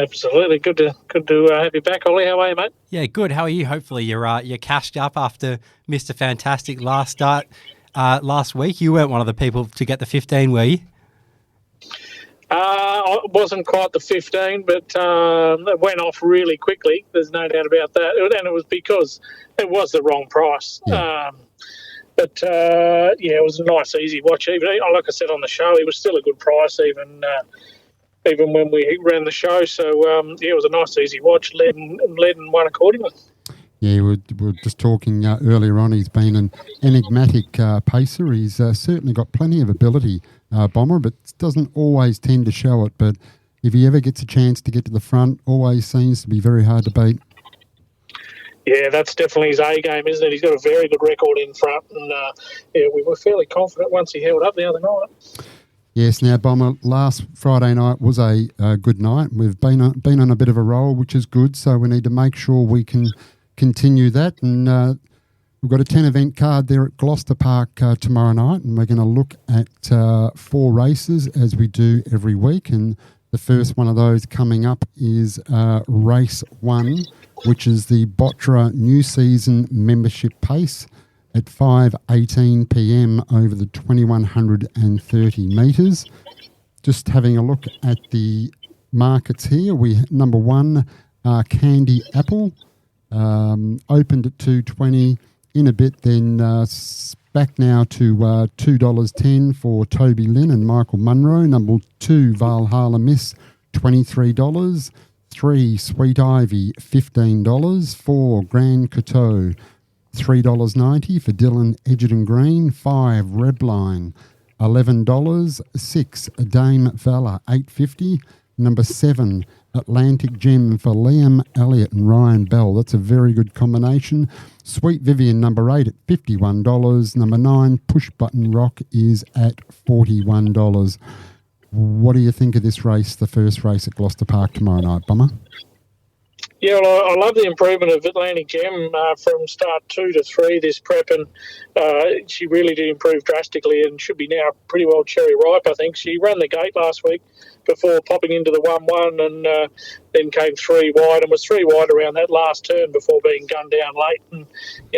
J: Absolutely. Good to have you back, Ollie. How are you, mate?
F: Yeah, good. How are you? Hopefully you're cashed up after Mr. Fantastic last week. You weren't one of the people to get the 15, were you?
J: I wasn't quite the 15, but it went off really quickly. There's no doubt about that. And it was because it was the wrong price. Yeah. It was a nice, easy watch. Even like I said on the show, it was still a good price, even when we ran the show. So, it was a nice, easy watch, led and won accordingly.
E: Yeah, we were just talking earlier on. He's been an enigmatic pacer. He's certainly got plenty of ability, Bomber, but doesn't always tend to show it. But if he ever gets a chance to get to the front, always seems to be very hard to beat.
J: Yeah, that's definitely his A game, isn't it? He's got a very good record in front. And, we were fairly confident once he held up the other night.
E: Yes, now, Bomber, last Friday night was a good night. We've been on a bit of a roll, which is good, so we need to make sure we can continue that. And we've got a 10-event card there at Gloucester Park tomorrow night, and we're going to look at 4 races as we do every week. And the first one of those coming up is Race 1, which is the Botra New Season Membership Pace at 5:18 p.m. over the 2130 metres. Just having a look at the markets here. Number 1, Candy Apple, opened at $2.20 in a bit, then back now to $2.10 for Toby Lynn and Michael Munro. Number 2, Valhalla Miss, $23. 3, Sweet Ivy, $15. 4, Grand Coteau, $3.90 for Dylan Edgerton Green. 5, Rebline, $11. 6, Dame Valor, $8.50. Number 7, Atlantic Gem for Liam Elliott and Ryan Bell. That's a very good combination. Sweet Vivian, number 8 at $51. Number 9, Push Button Rock is at $41. What do you think of this race, the first race at Gloucester Park tomorrow night, Bomber?
J: Yeah, well, I love the improvement of Atlantic Gem from start 2 to 3 this prep, and she really did improve drastically and should be now pretty well cherry ripe, I think. She ran the gate last week before popping into the 1-1 and then came 3 wide and was 3 wide around that last turn before being gunned down late. And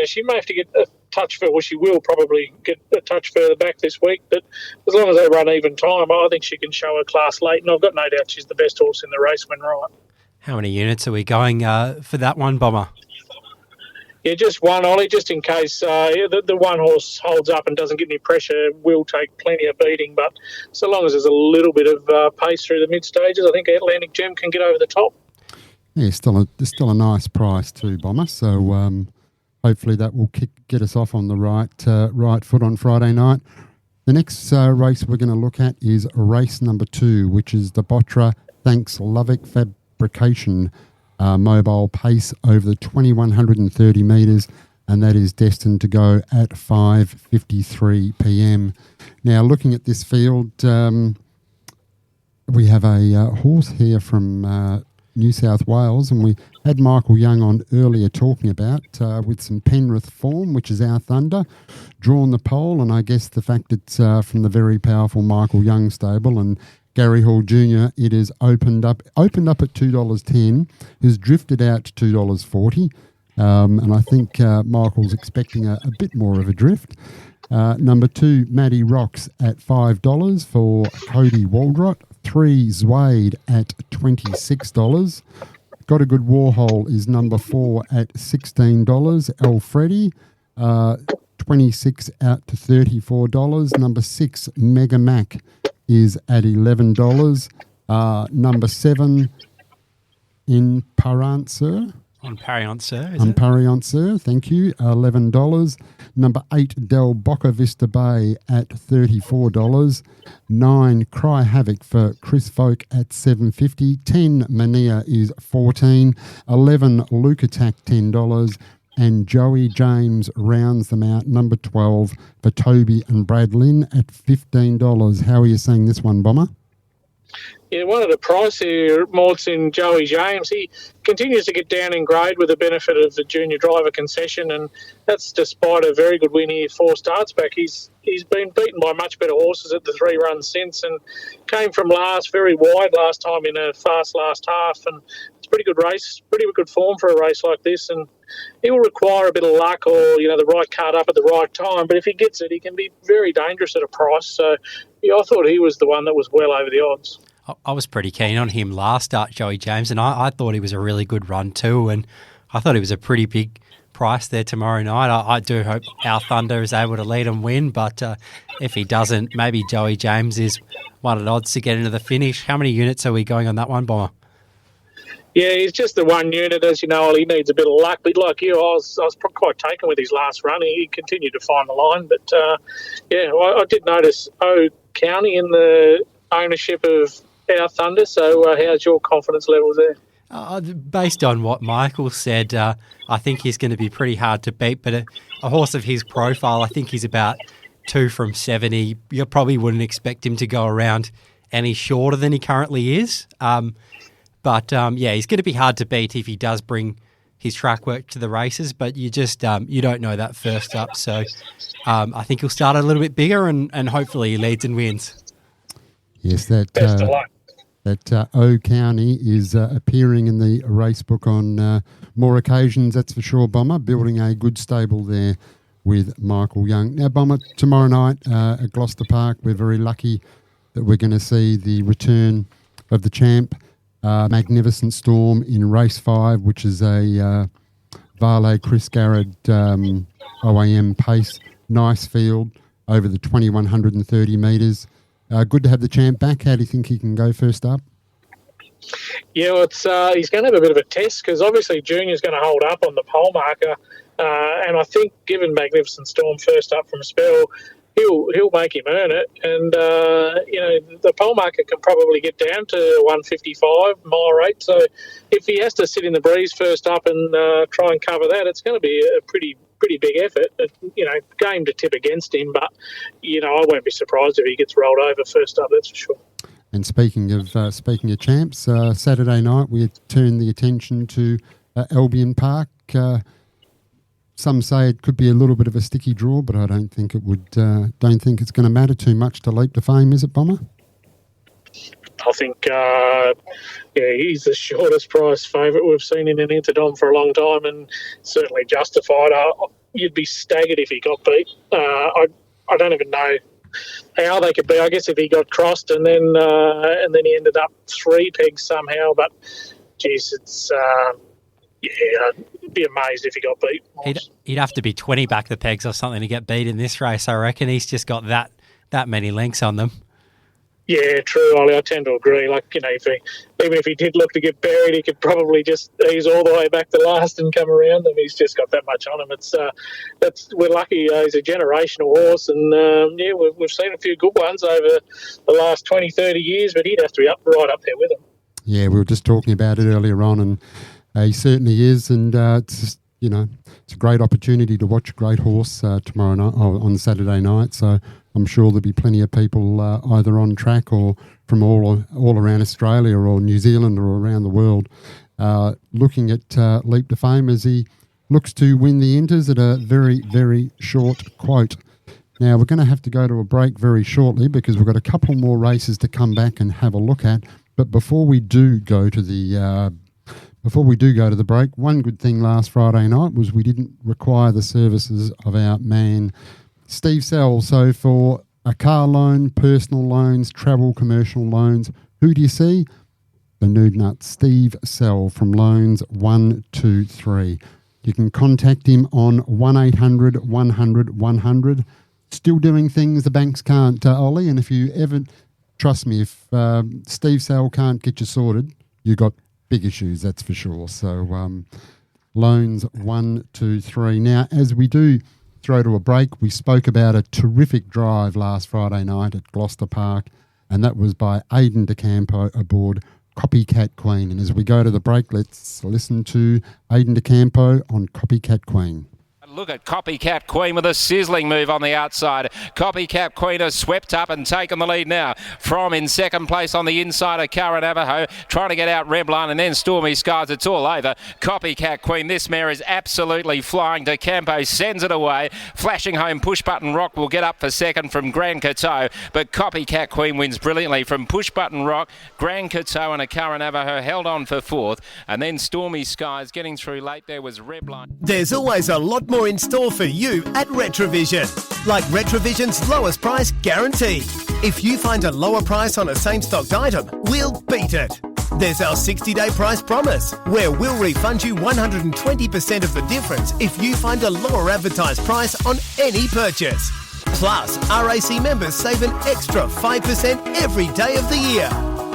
J: she may have to get a touch further, well, she will probably get a touch further back this week, but as long as they run even time, I think she can show her class late, and I've got no doubt she's the best horse in the race when right.
F: How many units are we going for that one, Bomber?
J: Yeah, just one, Ollie, just in case the one horse holds up and doesn't get any pressure, will take plenty of beating. But so long as there's a little bit of pace through the mid stages, I think Atlantic Gem can get over the top.
E: Yeah, still a nice price too, Bomber. So hopefully that will get us off on the right foot on Friday night. The next race we're going to look at is race number 2, which is the Botra Thanks Lovick Fabrication mobile pace over the 2130 metres, and that is destined to go at 5:53 p.m. Now, looking at this field, we have a horse here from New South Wales, and we had Michael Young on earlier talking about with some Penrith form, which is Our Thunder, drawn the pole, and I guess the fact it's from the very powerful Michael Young stable and Gary Hall Jr., it is opened up at $2.10, has drifted out to $2.40, and I think Michael's expecting a bit more of a drift. Number 2, Maddie Rocks at $5 for Cody Waldrot. 3, Zwade at $26. Got a Good Warhole is number 4 at $16. Alfredi, 26 out to $34. Number 6, Mega Mac is at $11. Number 7, In Parancer.
F: On Pariancer,
E: On Pariancer, thank you, $11. Number 8, Del Boca Vista Bay at $34. 9, Cry Havoc for Chris Folk at $7.50. 10, Mania is $14. 11, Luke Attack $10. And Joey James rounds them out, number 12, for Toby and Brad Lynn at $15. How are you seeing this one, Bomber?
J: Yeah, one of the price here, Mort's in Joey James. He continues to get down in grade with the benefit of the junior driver concession, and that's despite a very good win here 4 starts back. He's been beaten by much better horses at the 3 runs since, and came from last, very wide last time in a fast last half, and it's a pretty good race, pretty good form for a race like this, and he will require a bit of luck or, the right card up at the right time, but if he gets it, he can be very dangerous at a price. So yeah, I thought he was the one that was well over the odds.
F: I was pretty keen on him last start, Joey James, and I thought he was a really good run too, and I thought he was a pretty big price there tomorrow night. I do hope Our Thunder is able to lead and win, but if he doesn't, maybe Joey James is one at odds to get into the finish. How many units are we going on that one, Bomber?
J: Yeah, he's just the 1 unit, as you know. He needs a bit of luck, but like you, I was quite taken with his last run. He continued to find the line, but I did notice O Cownie in the ownership of Our Thunder. So how's your confidence levels there?
F: Based on what Michael said, I think he's going to be pretty hard to beat, but a horse of his profile, I think he's about 2 from 70. You probably wouldn't expect him to go around any shorter than he currently is. But he's going to be hard to beat if he does bring his track work to the races, but you just you don't know that first up. So I think he'll start a little bit bigger and hopefully he leads and wins.
E: Yes, that
J: Best of luck.
E: That O Cownie is appearing in the race book on more occasions, that's for sure, Bomber, building a good stable there with Michael Young. Now, Bomber, tomorrow night at Gloucester Park, we're very lucky that we're going to see the return of the champ, Magnificent Storm, in race 5, which is a Varley Chris Garrett OAM pace. Nice field over the 2130 metres. Good to have the champ back. How do you think he can go first up?
J: Yeah, well, he's going to have a bit of a test because obviously Junior's going to hold up on the pole marker, and I think given Magnificent Storm first up from spell, he'll make him earn it. And the pole marker can probably get down to 155 mile rate. So if he has to sit in the breeze first up and try and cover that, it's going to be a pretty big effort. Game to tip against him, but I won't be surprised if he gets rolled over first up. That's for sure.
E: And speaking of champs, Saturday night we turn the attention to Albion Park. Some say it could be a little bit of a sticky draw, but I don't think it would. Don't think it's going to matter too much to leap to fame, is it, Bomber?
J: I think, he's the shortest price favourite we've seen in an Interdom for a long time, and certainly justified. You'd be staggered if he got beat. I don't even know how they could be. I guess if he got crossed and then he ended up 3 pegs somehow. But geez, it's Yeah, I'd be amazed if he got beat.
F: He'd have to be 20 back the pegs or something to get beat in this race, I reckon. He's just got that many lengths on them.
J: Yeah, true, Ollie. I tend to agree. Like, even if he did look to get buried, he could probably just ease all the way back to last and come around them. He's just got that much on him. We're lucky. He's a generational horse, and we've seen a few good ones over the last 20, 30 years, but he'd have to be right up there with them.
E: Yeah, we were just talking about it earlier on, and he certainly is, and it's just, it's a great opportunity to watch a great horse tomorrow night, on Saturday night. So I'm sure there'll be plenty of people either on track or from all around Australia or New Zealand or around the world looking at Leap to Fame as he looks to win the Inters at a very, very short quote. Now, we're going to have to go to a break very shortly because we've got a couple more races to come back and have a look at. But before we do go to the break, one good thing last Friday night was we didn't require the services of our man Steve Sell. So for a car loan, personal loans, travel, commercial loans, who do you see? The nude nut, Steve Sell from Loans 123. You can contact him on 1800 100 100. Still doing things the banks can't, Ollie. And if you ever, trust me, if Steve Sell can't get you sorted, you got big issues, that's for sure. So Loans 123. Now, as we do throw to a break, we spoke about a terrific drive last Friday night at Gloucester Park, and that was by Aidan de Campo aboard Copycat Queen. And as we go to the break, let's listen to Aidan de Campo on Copycat Queen.
G: Look at Copycat Queen with a sizzling move on the outside. Copycat Queen has swept up and taken the lead now from in second place on the inside of Cara Navajo, trying to get out Rebline and then Stormy Skies. It's all over. Copycat Queen, this mare is absolutely flying. De Campo sends it away. Flashing home Push Button Rock will get up for second from Grand Coteau, but Copycat Queen wins brilliantly from Push Button Rock. Grand Coteau and a Cara Navajo held on for fourth, and then Stormy Skies getting through late. There was Rebline.
K: There's always a lot more in store for you at Retrovision, like Retrovision's lowest price guarantee. If you find a lower price on a same stocked item, we'll beat it. There's our 60-day price promise, where we'll refund you 120% of the difference if you find a lower advertised price on any purchase. Plus, RAC members save an extra 5% every day of the year.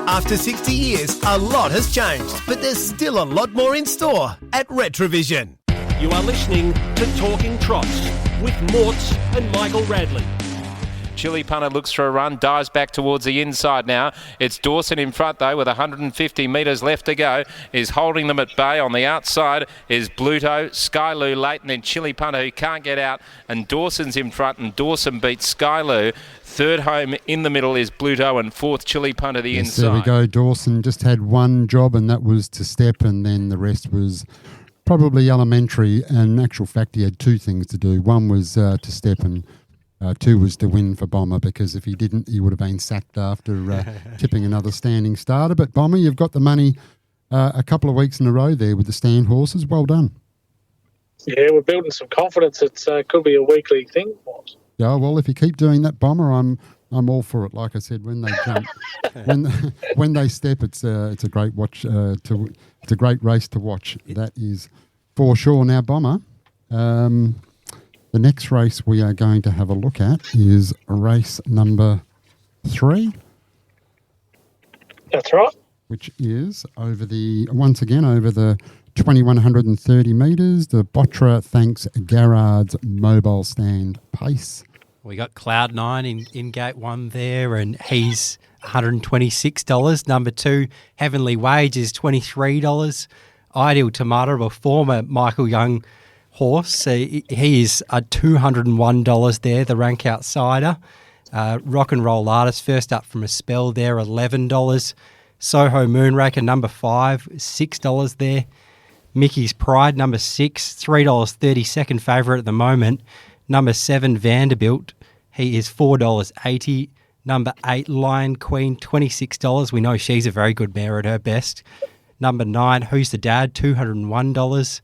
K: After 60 years, a lot has changed, but there's still a lot more in store at Retrovision.
B: You are listening to Talking Trots with Mortz and Michael Radley.
G: Chili Punter looks for a run, dives back towards the inside now. It's Dawson in front though with 150 metres left to go. Is holding them at bay. On the outside is Bluto, Skyloo late, and then Chili Punter who can't get out, and Dawson's in front, and Dawson beats Skyloo. Third home in the middle is Bluto, and fourth Chili Punter the inside.
E: There we go. Dawson just had one job, and that was to step, and then the rest was probably elementary. And in actual fact, he had two things to do. One was to step, and two was to win for Bomber, because if he didn't, he would have been sacked after tipping another standing starter. But Bomber, you've got the money a couple of weeks in a row there with the stand horses. Well done.
J: Yeah, we're building some confidence. It could be a weekly thing.
E: Yeah, well, if you keep doing that, Bomber, I'm all for it. Like I said, when they jump, when they step, it's a great watch. It's a great race to watch. That is for sure. Now, Bomber, the next race we are going to have a look at is race number 3.
J: That's right.
E: Which is over the 2130 metres, the Botra Thanks Garrard's mobile stand pace.
F: We got Cloud9 in gate 1 there, and he's $126. Number 2, Heavenly Wage, is $23. Ideal Tomato, a former Michael Young horse, he is $201 there, the rank outsider. Rock and Roll Artist, first up from a spell there, $11. Soho Moonraker, number 5, $6 there. Mickey's Pride, number 6, $3.30, second favourite at the moment. Number 7, Vanderbilt, he is $4.80. Number 8, Lion Queen, $26. We know she's a very good mare at her best. Number 9, Who's the Dad, $201.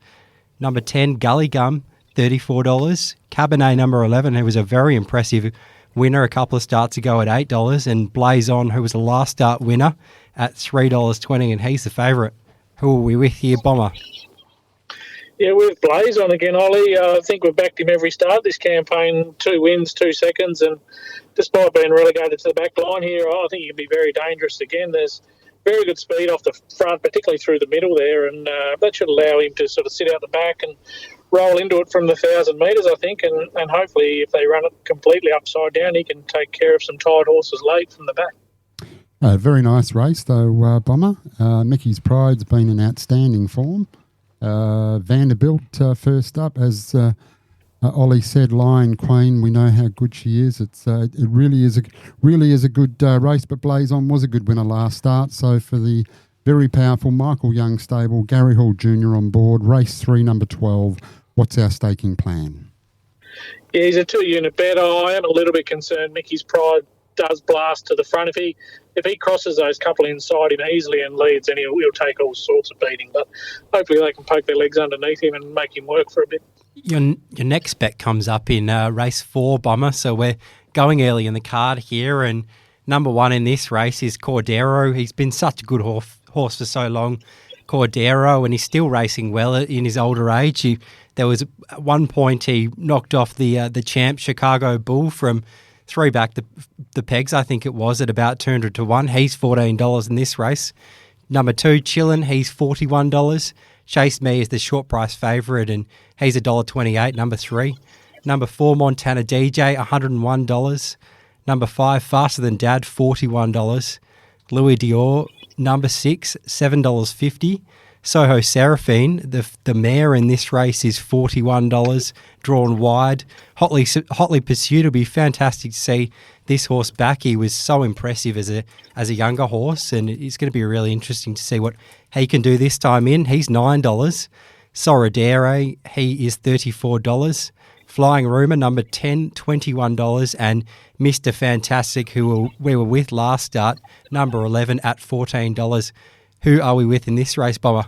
F: Number 10, Gully Gum, $34. Cabernet, number 11, who was a very impressive winner a couple of starts ago at $8. And Blaze On, who was the last start winner at $3.20, and he's the favourite. Who are we with here, Bomber?
J: Yeah, with Blaze on again, Ollie. I think we've backed him every start this campaign. 2 wins, 2 seconds, and despite being relegated to the back line here, I think he can be very dangerous again. There's very good speed off the front, particularly through the middle there, and that should allow him to sort of sit out the back and roll into it from the 1,000 metres, I think, and hopefully if they run it completely upside down, he can take care of some tired horses late from the back.
E: Very nice race, though, Bomber. Mickey's Pride's been in outstanding form. Vanderbilt first up, as Ollie said, Lion Queen. We know how good she is. It really is a good race. But Blaze On was a good winner last start. So for the very powerful Michael Young stable, Gary Hall Jr. on board. Race 3, number 12. What's our staking plan?
J: Yeah, he's a 2-unit bet. I am a little bit concerned. Mickey's Pride does blast to the front. If he crosses those couple inside him easily and leads, then he'll take all sorts of beating. But hopefully they can poke their legs underneath him and make him work for a bit.
F: Your next bet comes up in race 4, Bomber. So we're going early in the card here, and number 1 in this race is Cordero. He's been such a good horse for so long, Cordero, and he's still racing well in his older age. There was at one point he knocked off the champ Chicago Bull from 3 back the pegs, I think it was, at about 200 to 1. He's $14 in this race. Number 2, Chillin', he's $41. Chase Me is the short price favourite, and he's $1.28, number 3. Number 4, Montana DJ, $101. Number 5, Faster Than Dad, $41. Louis Dior, number 6, $7.50. Soho Seraphine, the mare in this race, is $41, drawn wide. Hotly Pursued. It'll be fantastic to see this horse back. He was so impressive as a younger horse, and it's going to be really interesting to see what he can do this time in. He's $9. Soradere, he is $34. Flying Rumour, number 10, $21. And Mr. Fantastic, who we were with last start, number 11 at $14. Who are we with in this race, Bomber?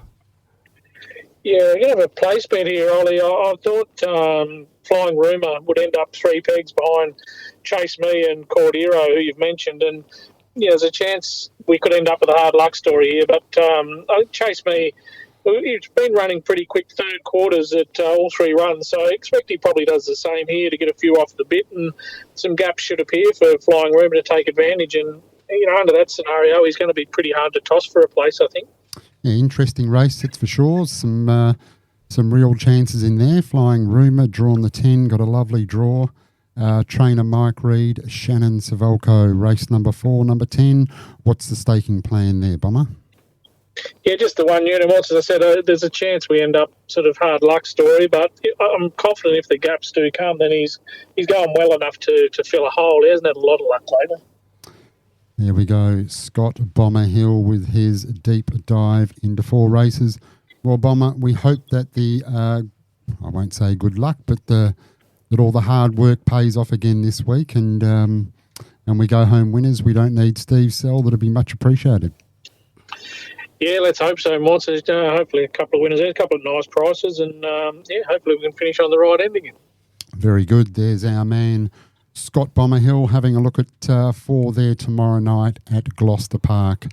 J: Yeah, we're going to have a place bet here, Ollie. I thought Flying Rumour would end up 3 pegs behind Chase Me and Cordero, who you've mentioned. And, yeah, there's a chance we could end up with a hard luck story here. But I think Chase Me, he's been running pretty quick third quarters at all 3 runs. So I expect he probably does the same here to get a few off the bit. And some gaps should appear for Flying Rumour to take advantage. And under that scenario, he's going to be pretty hard to toss for a place, I think.
E: Yeah, interesting race, that's for sure. Some real chances in there. Flying Rumour, drawn the 10, got a lovely draw. Trainer Mike Reed, Shannon Savolko, race number 4, number 10. What's the staking plan there, Bomber?
J: Yeah, just the 1 unit. As I said, there's a chance we end up sort of hard luck story, but I'm confident if the gaps do come, then he's going well enough to fill a hole. He hasn't had a lot of luck later.
E: There we go, Scott Bomber Hill with his deep dive into 4 races. Well, Bomber, we hope that I won't say good luck, but that all the hard work pays off again this week, and we go home winners. We don't need Steve Sell. That'll be much appreciated.
J: Yeah, let's hope so, Mons. Hopefully a couple of winners there, a couple of nice prices, and hopefully we can finish on the right end again.
E: Very good. There's our man Scott Bomber Hill having a look at 4 there tomorrow night at Gloucester Park.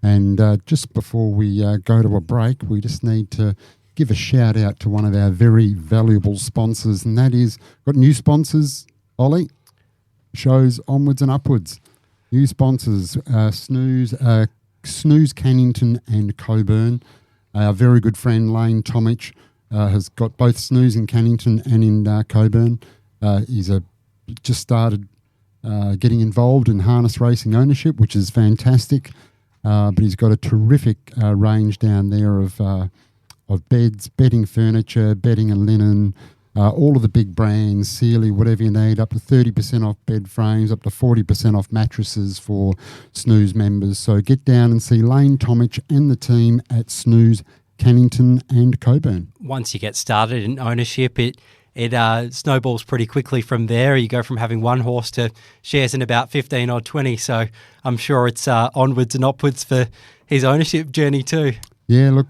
E: And just before we go to a break, we just need to give a shout out to one of our very valuable sponsors, and that is, got new sponsors, Ollie, shows onwards and upwards. New sponsors, Snooze Cannington and Coburn. Our very good friend Lane Tomich has got both Snooze in Cannington and in Coburn. He's just started getting involved in harness racing ownership, which is fantastic. But he's got a terrific range down there of beds, bedding furniture, bedding and linen, all of the big brands, Sealy, whatever you need, up to 30% off bed frames, up to 40% off mattresses for Snooze members. So get down and see Lane Tomich and the team at Snooze, Cannington and Coburn.
F: Once you get started in ownership, it snowballs pretty quickly from there. You go from having 1 horse to shares in about 15 or 20. So I'm sure it's onwards and upwards for his ownership journey too.
E: Yeah, look,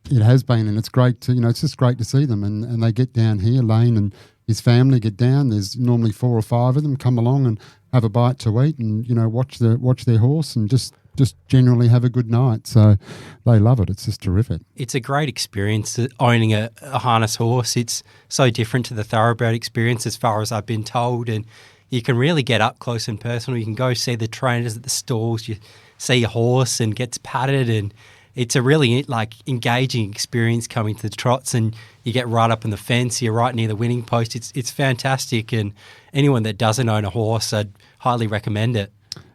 E: it has been, and it's great to, it's just great to see them. And they get down here, Lane and his family get down. There's normally 4 or 5 of them come along and have a bite to eat and, watch their horse and just just generally have a good night. So they love it. It's just terrific.
F: It's a great experience owning a harness horse. It's so different to the thoroughbred experience as far as I've been told, and you can really get up close and personal. You can go see the trainers at the stalls. You see a horse and gets patted, and it's a really engaging experience coming to the trots, and you get right up on the fence. You're right near the winning post. It's fantastic, and anyone that doesn't own a horse, I'd highly recommend it.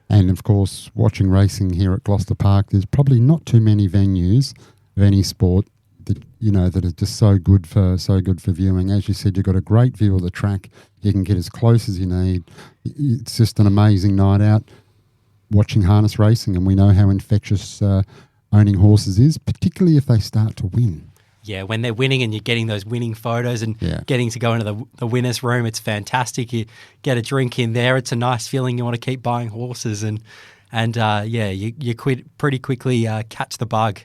E: And of course, watching racing here at Gloucester Park, there's probably not too many venues of any sport that that are just so good for viewing. As you said, you've got a great view of the track. You can get as close as you need. It's just an amazing night out watching harness racing, and we know how infectious owning horses is, particularly if they start to win.
F: Yeah, when they're winning and you're getting those winning photos and getting to go into the winner's room, it's fantastic. You get a drink in there. It's a nice feeling. You want to keep buying horses, and you pretty quickly catch the bug.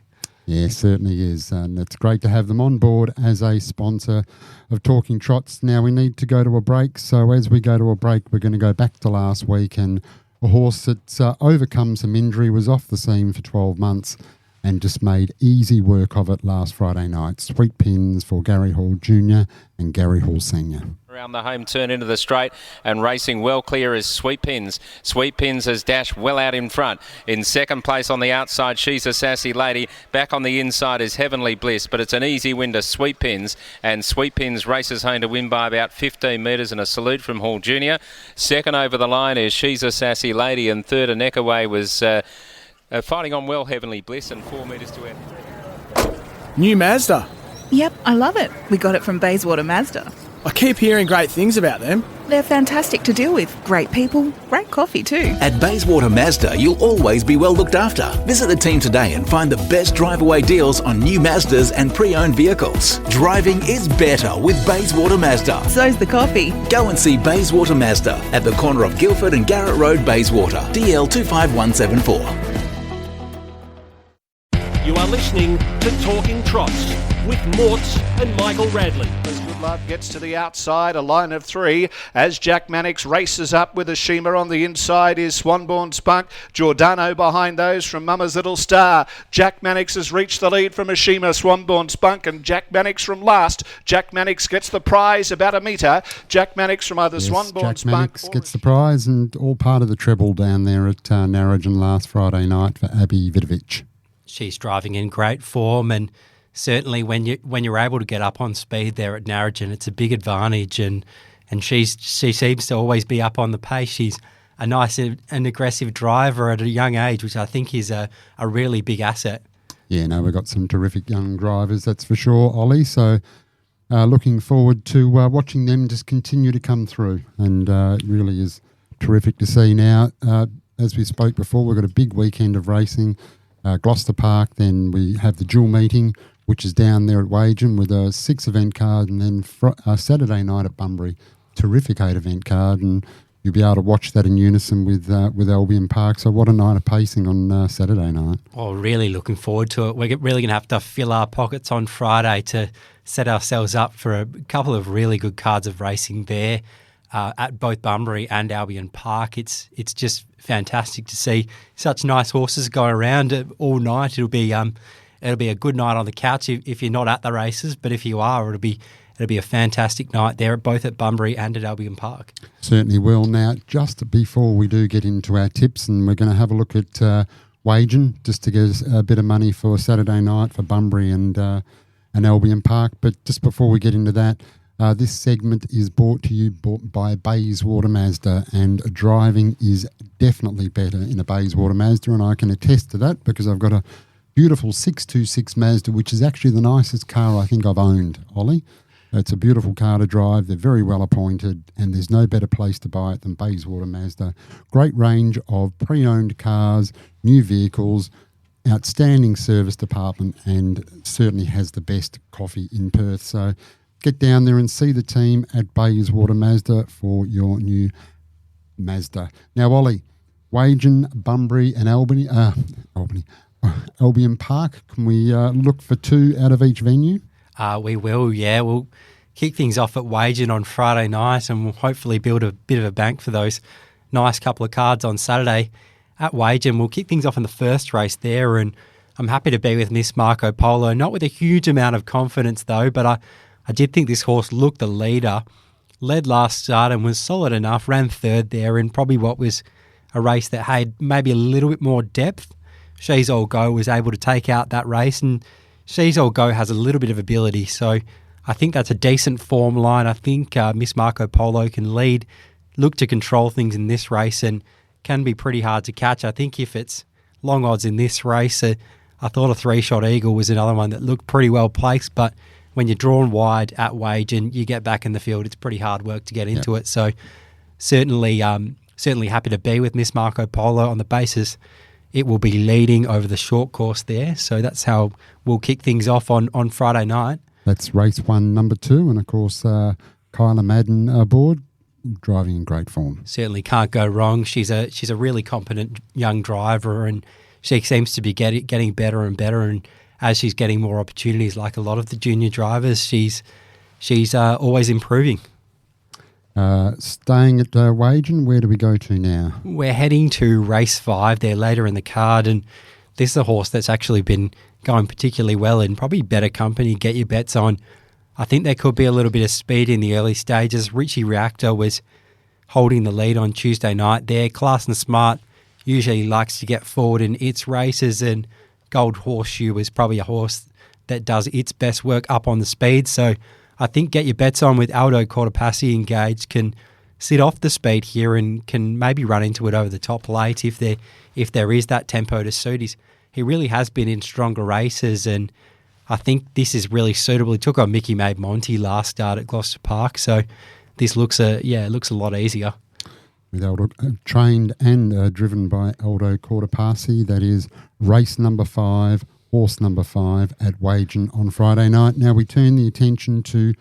E: Yeah, certainly is. And it's great to have them on board as a sponsor of Talking Trots. Now we need to go to a break. So as we go to a break, we're going to go back to last week, and a horse that's overcome some injury, was off the scene for 12 months and just made easy work of it last Friday night. Sweet pins for Gary Hall Jr. and Gary Hall Sr.
G: Around the home turn into the straight and racing well clear is Sweet Pins. Sweet Pins has dashed well out in front. In second place on the outside, She's a Sassy Lady. Back on the inside is Heavenly Bliss, but it's an easy win to Sweet Pins, and Sweet Pins races home to win by about 15 metres, and a salute from Hall Jr. Second over the line is She's a Sassy Lady, and third a neck away was fighting on well Heavenly Bliss, and 4 metres to end.
L: New Mazda.
M: Yep, I love it. We got it from Bayswater Mazda.
L: I keep hearing great things about them.
M: They're fantastic to deal with. Great people, great coffee too.
N: At Bayswater Mazda, you'll always be well looked after. Visit the team today and find the best drive-away deals on new Mazdas and pre-owned vehicles. Driving is better with Bayswater Mazda.
M: So's the coffee.
N: Go and see Bayswater Mazda at the corner of Guildford and Garrett Road, Bayswater. DL 25174.
B: You are listening to Talking Trots with Morts and Michael Radley.
O: As Good Love gets to the outside, a line of 3. As Jack Mannix races up with Ashima on the inside is Swanborn Spunk. Giordano behind those from Mama's Little Star. Jack Mannix has reached the lead from Ashima, Swanborn Spunk, and Jack Mannix from last. Jack Mannix gets the prize about a metre. Jack Mannix from either Swanborn
E: Jack
O: Spunk.
E: Mannix gets the prize, and all part of the treble down there at Narrogin last Friday night for Abby Vidovich.
F: She's driving in great form, and certainly when you're able to get up on speed there at Narrogin, it's a big advantage. And she seems to always be up on the pace. She's a nice and aggressive driver at a young age, which I think is a really big asset.
E: Yeah, no, we've got some terrific young drivers, that's for sure, Ollie. So looking forward to watching them just continue to come through, and it really is terrific to see now. As we spoke before, we've got a big weekend of racing. Gloucester Park, then we have the dual meeting, which is down there at Wagen with a 6-event card, and then Saturday night at Bunbury, terrific 8-event card, and you'll be able to watch that in unison with Albion Park. So what a night of pacing on Saturday night.
F: Oh, really looking forward to it. We're really going to have to fill our pockets on Friday to set ourselves up for a couple of really good cards of racing there. At both Bunbury and Albion Park. It's just fantastic to see such nice horses go around all night. It'll be a good night on the couch if you're not at the races, but if you are, it'll be a fantastic night there, both at Bunbury and at Albion Park.
E: Certainly will. Now, just before we do get into our tips, and we're going to have a look at Wagen just to get a bit of money for Saturday night for Bunbury and Albion Park. But just before we get into that, this segment is brought to you by Bayswater Mazda, and driving is definitely better in a Bayswater Mazda, and I can attest to that because I've got a beautiful 626 Mazda, which is actually the nicest car I think I've owned, Ollie. It's a beautiful car to drive. They're very well appointed, and there's no better place to buy it than Bayswater Mazda. Great range of pre-owned cars, new vehicles, outstanding service department, and certainly has the best coffee in Perth. So get down there and see the team at Bayswater Mazda for your new Mazda. Now, Ollie, Wagen, Bunbury and Albion Park, can we look for 2 out of each venue?
F: We will, yeah. We'll kick things off at Wagen on Friday night, and we'll hopefully build a bit of a bank for those nice couple of cards on Saturday. at Wagen. We'll kick things off in the first race there, and I'm happy to be with Miss Marco Polo. Not with a huge amount of confidence, though, but I did think this horse looked the leader. Led last start and was solid enough, ran third there in probably what was a race that had maybe a little bit more depth. She's All Go was able to take out that race, and She's All Go has a little bit of ability, so I think that's a decent form line. I think Miss Marco Polo can lead, look to control things in this race, and can be pretty hard to catch. I think if it's long odds in this race, I thought a 3-Shot Eagle was another one that looked pretty well placed, but when you're drawn wide at wage and you get back in the field, it's pretty hard work to get into it. So certainly happy to be with Miss Marco Polo on the basis it will be leading over the short course there. So that's how we'll kick things off on Friday night.
E: That's race 1, number 2, and of course Kyla Madden aboard, driving in great form.
F: Certainly can't go wrong. She's a really competent young driver, and she seems to be getting better and better, and as she's getting more opportunities, like a lot of the junior drivers, she's always improving.
E: Staying at Wagen, where do we go to now?
F: We're heading to race 5 there later in the card, and this is a horse that's actually been going particularly well in probably better company. Get your bets on. I think there could be a little bit of speed in the early stages. Richie Reactor was holding the lead on Tuesday night there. Class and Smart usually likes to get forward in its races, and Gold Horseshoe is probably a horse that does its best work up on the speed. So I think Get Your Bets On with Aldo Cortopassi engaged can sit off the speed here and can maybe run into it over the top late if there is that tempo to suit. He really has been in stronger races, and I think this is really suitable. He took on Mickey Made Monty last start at Gloucester Park, so this looks a lot easier.
E: With Aldo, trained and driven by Aldo Cortopassi. That is race number 5, horse number 5 at Wagen on Friday night. Now we turn the attention to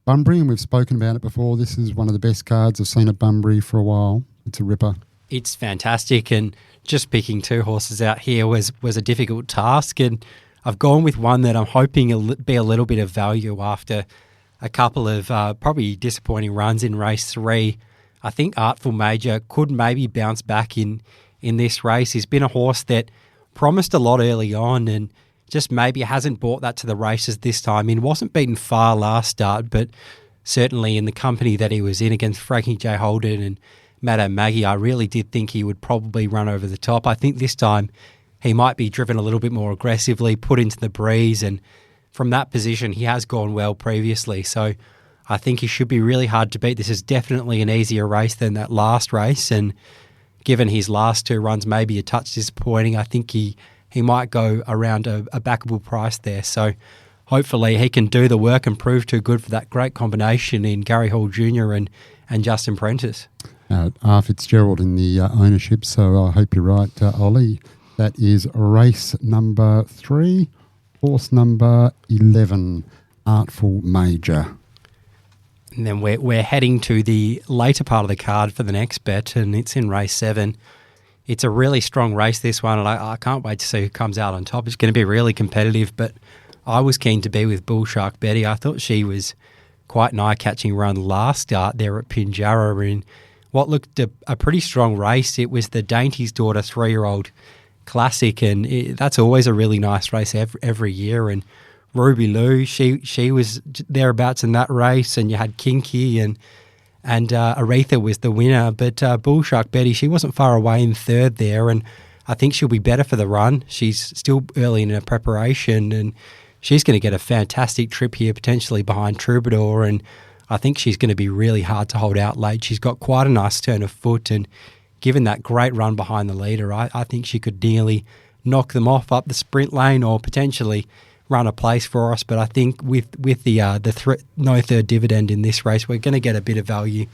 E: Bunbury, and we've spoken about it before. This is one of the best cards I've seen at Bunbury for a while. It's a ripper.
F: It's fantastic, and just picking 2 horses out here was a difficult task, and I've gone with one that I'm hoping will be a little bit of value after a couple of probably disappointing runs in race 3. I think Artful Major could maybe bounce back in this race. He's been a horse that promised a lot early on and just maybe hasn't brought that to the races this time. He wasn't beaten far last start, but certainly in the company that he was in against Frankie J. Holden and Madame Maggie, I really did think he would probably run over the top. I think this time he might be driven a little bit more aggressively, put into the breeze, and from that position he has gone well previously. So I think he should be really hard to beat. This is definitely an easier race than that last race, and given his last 2 runs maybe a touch disappointing, I think he might go around a backable price there. So hopefully he can do the work and prove too good for that great combination in Gary Hall Jr. and Justin Prentice.
E: R. Fitzgerald in the ownership, so I hope you're right, Ollie. That is race number 3, horse number 11, Artful Major.
F: And then we're heading to the later part of the card for the next bet, and it's in race 7. It's a really strong race, this one, and I can't wait to see who comes out on top. It's going to be really competitive, but I was keen to be with Bull Shark Betty. I thought she was quite an eye-catching run last start there at Pinjarra in what looked a pretty strong race. It was the Dainty's Daughter 3-year-old classic, and that's always a really nice race every year, and Ruby Lou, she was thereabouts in that race, and you had Kinky and Aretha was the winner. But Bull Shark Betty, she wasn't far away in third there, and I think she'll be better for the run. She's still early in her preparation, and she's going to get a fantastic trip here, potentially behind Troubadour, and I think she's going to be really hard to hold out late. She's got quite a nice turn of foot, and given that great run behind the leader, I think she could nearly knock them off up the sprint lane or potentially run a place for us. But I think with the no third dividend in this race, we're going to get a bit of value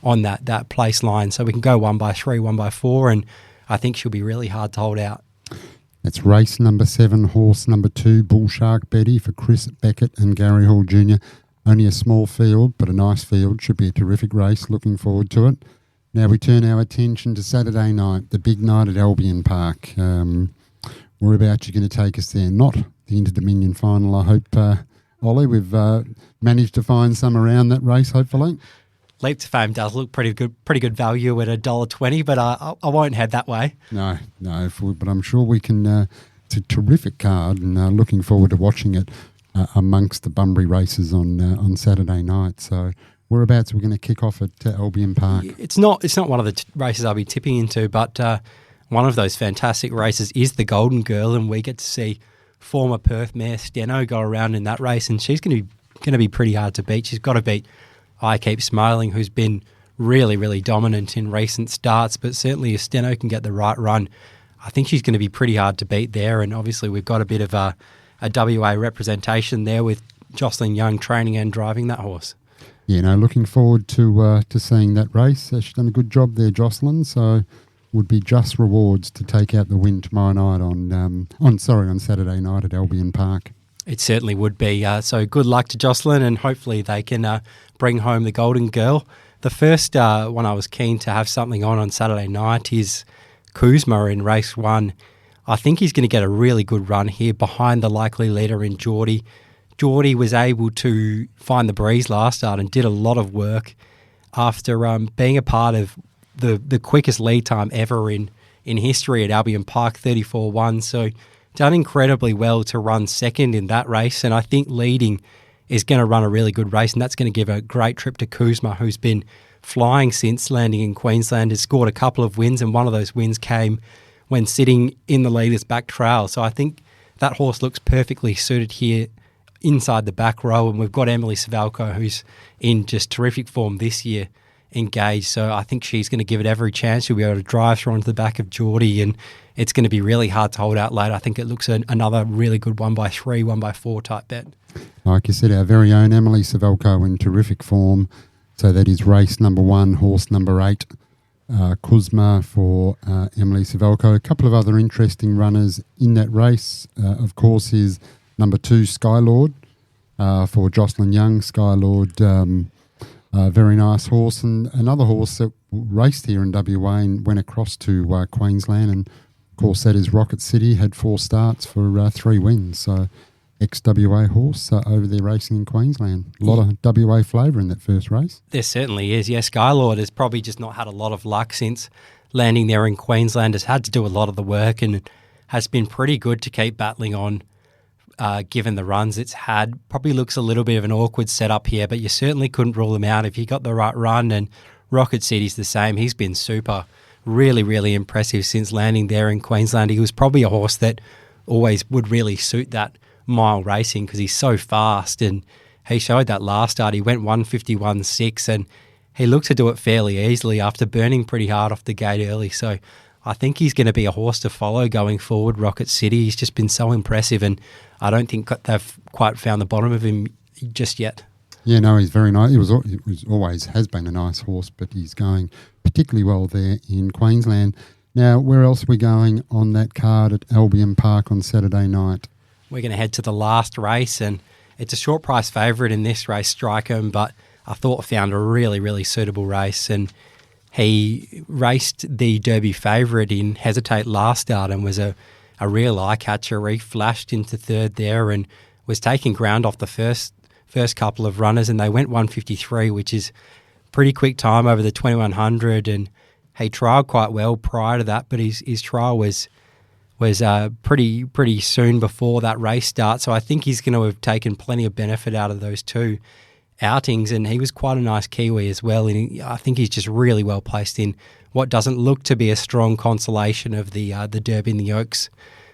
F: on that place line. So we can go 1 by 3, 1 by 4, and I think she'll be really hard to hold out.
E: That's race number 7, horse number 2, Bull Shark Betty for Chris Beckett and Gary Hall Jr. Only a small field, but a nice field. Should be a terrific race. Looking forward to it. Now we turn our attention to Saturday night, the big night at Albion Park. Whereabouts you going to take us there? Not the Inter-Dominion final, I hope, Ollie. We've managed to find some around that race, hopefully.
F: Leap to Fame does look pretty good value at $1.20, but I won't head that way.
E: No, but I'm sure we can. It's a terrific card, and looking forward to watching it amongst the Bunbury races on Saturday night. So whereabouts we're going to kick off at Albion Park?
F: It's not one of the races I'll be tipping into, but one of those fantastic races is the Golden Girl, and we get to see former Perth mare Steno go around in that race, and she's going to be pretty hard to beat. She's got to beat I Keep Smiling, who's been really, really dominant in recent starts, but certainly if Steno can get the right run, I think she's going to be pretty hard to beat there. And obviously we've got a bit of a WA representation there with Jocelyn Young training and driving that horse.
E: Yeah, looking forward to seeing that race. She's done a good job there, Jocelyn, so would be just rewards to take out the win tomorrow night on Saturday night at Albion Park.
F: It certainly would be. So good luck to Jocelyn, and hopefully they can bring home the Golden Girl. The first one I was keen to have something on Saturday night is Kuzma in race 1. I think he's going to get a really good run here behind the likely leader in Geordie. Geordie was able to find the breeze last start and did a lot of work after being a part of the quickest lead time ever in history at Albion Park, 34.1. So done incredibly well to run second in that race, and I think leading is going to run a really good race, and that's going to give a great trip to Kuzma, who's been flying since landing in Queensland, has scored a couple of wins, and one of those wins came when sitting in the leader's back trail. So I think that horse looks perfectly suited here inside the back row, and we've got Emily Savalko, who's in just terrific form this year, engaged. So I think she's going to give it every chance. She'll be able to drive through onto the back of Geordie, and it's going to be really hard to hold out late. I think it looks another really good 1x3, 1x4 type bet.
E: Like you said, our very own Emily Savalko in terrific form. So that is race number 1, horse number 8, Kuzma for Emily Savalko. A couple of other interesting runners in that race, of course, is number 2, Skylord, for Jocelyn Young. Skylord, very nice horse, and another horse that raced here in WA and went across to Queensland, and of course that is Rocket City, had 4 starts for 3 wins. So ex-WA horse over there racing in Queensland. A lot of WA flavour in that first race.
F: There certainly is. Yeah, Skylord has probably just not had a lot of luck since landing there in Queensland. Has had to do a lot of the work and has been pretty good to keep battling on given the runs it's had. Probably looks a little bit of an awkward setup here, but you certainly couldn't rule him out if he got the right run, and Rocket City's the same. He's been super, really, really impressive since landing there in Queensland. He was probably a horse that always would really suit that mile racing because he's so fast, and he showed that last start. He went 151.6 and he looked to do it fairly easily after burning pretty hard off the gate early. So I think he's going to be a horse to follow going forward, Rocket City. He's just been so impressive, and I don't think they've quite found the bottom of him just yet.
E: Yeah, no, he's very nice. He was always has been a nice horse, but he's going particularly well there in Queensland. Now, where else are we going on that card at Albion Park on Saturday night?
F: We're going to head to the last race, and it's a short price favourite in this race, Strike'em, but I thought found a really, really suitable race, and he raced the Derby favourite in Hesitate last start and was a real eye-catcher. He flashed into third there and was taking ground off the first couple of runners, and they went 153, which is pretty quick time over the 2100, and he trialled quite well prior to that, but his trial was pretty soon before that race start. So I think he's going to have taken plenty of benefit out of those 2 outings, and he was quite a nice Kiwi as well. And I think he's just really well placed in what doesn't look to be a strong consolation of the Derby and the Oaks.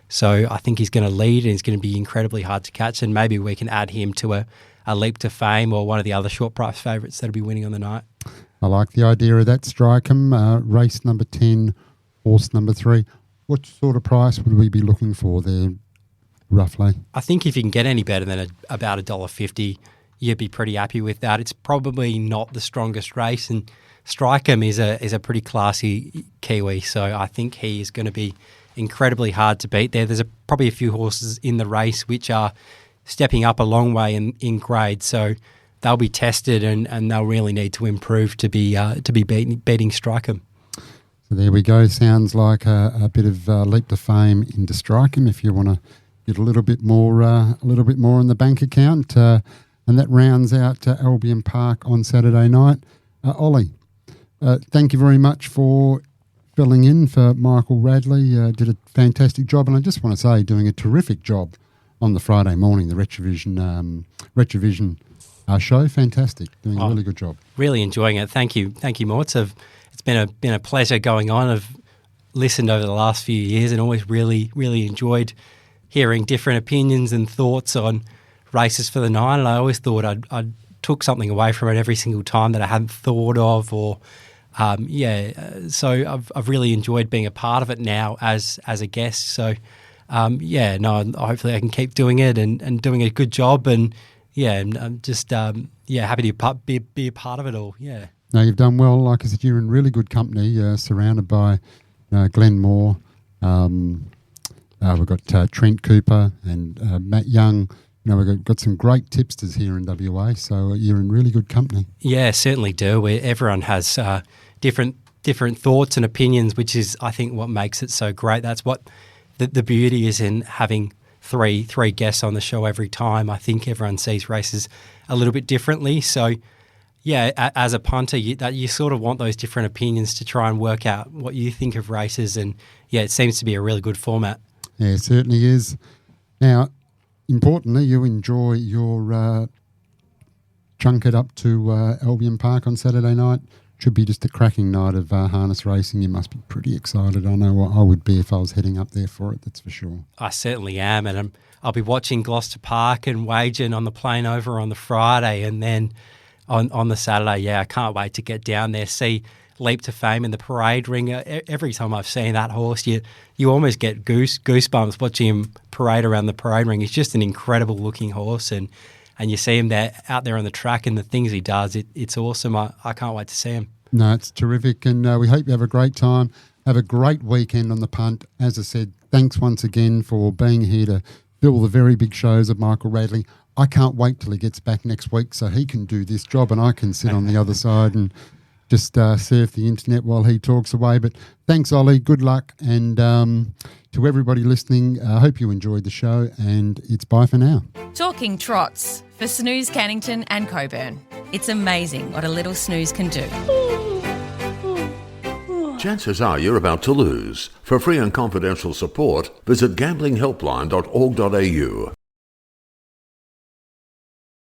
F: So I think he's going to lead, and he's going to be incredibly hard to catch, and maybe we can add him to a Leap to Fame or one of the other short price favourites that'll be winning on the night.
E: I like the idea of that, Strike'em. Race number 10, horse number 3. What sort of price would we be looking for there, roughly?
F: I think if you can get any better than about $1.50, you'd be pretty happy with that. It's probably not the strongest race, and Strike'em is a pretty classy Kiwi, so I think he is going to be incredibly hard to beat there. There's probably a few horses in the race which are stepping up a long way in grade, so they'll be tested and they'll really need to improve to be beating Strike'em.
E: So there we go. Sounds like a bit of Leap to Fame into Strike'em if you want to get a little bit more in the bank account. And that rounds out Albion Park on Saturday night. Oli, thank you very much for filling in for Michael Radley. Did a fantastic job, and I just want to say, doing a terrific job on the Friday morning, the Retrovision show. Fantastic, doing a really good job.
F: Really enjoying it. Thank you, Morts. It's been a pleasure going on. I've listened over the last few years and always really enjoyed hearing different opinions and thoughts on races for the 9. And I always thought I'd took something away from it every single time that I hadn't thought of, or so I've really enjoyed being a part of it now as a guest. So hopefully I can keep doing it and doing a good job, and I'm just happy to be a part of it all. Yeah.
E: No, you've done well. Like I said, you're in really good company, surrounded by Glen Moore. We've got Trent Cooper and Matt Young. We've got some great tipsters here in WA, so you're in really good company. Yeah, certainly do. Everyone has different thoughts and opinions, which is, I think, what makes it so great. That's what the beauty is in having three guests on the show every time. I think everyone sees races a little bit differently. So, yeah, as a punter, you sort of want those different opinions to try and work out what you think of races. And, yeah, it seems to be a really good format. Yeah, it certainly is. Now, importantly, you enjoy your junket up to Albion Park on Saturday night. Should be just a cracking night of harness racing. You must be pretty excited. I know what I would be if I was heading up there for it, that's for sure. I certainly am, and I'll be watching Gloucester Park and wagering on the plane over on the Friday, and then on the Saturday, I can't wait to get down there, see Leap to Fame in the parade ring. Every time I've seen that horse, you almost get goosebumps watching him parade around the parade ring. He's just an incredible looking horse, and you see him out there on the track and the things he does. It's awesome. I can't wait to see him. No, it's terrific, and we hope you have a great time. Have a great weekend on the punt. As I said, thanks once again for being here to fill the very big shows of Michael Radley. I can't wait till he gets back next week so he can do this job and I can sit on the other side and just surf the internet while he talks away. But thanks, Oli. Good luck. And to everybody listening, I hope you enjoyed the show, and it's bye for now.
P: Talking Trots for Snooze Cannington and Coburn. It's amazing what a little snooze can do.
Q: Chances are you're about to lose. For free and confidential support, visit gamblinghelpline.org.au.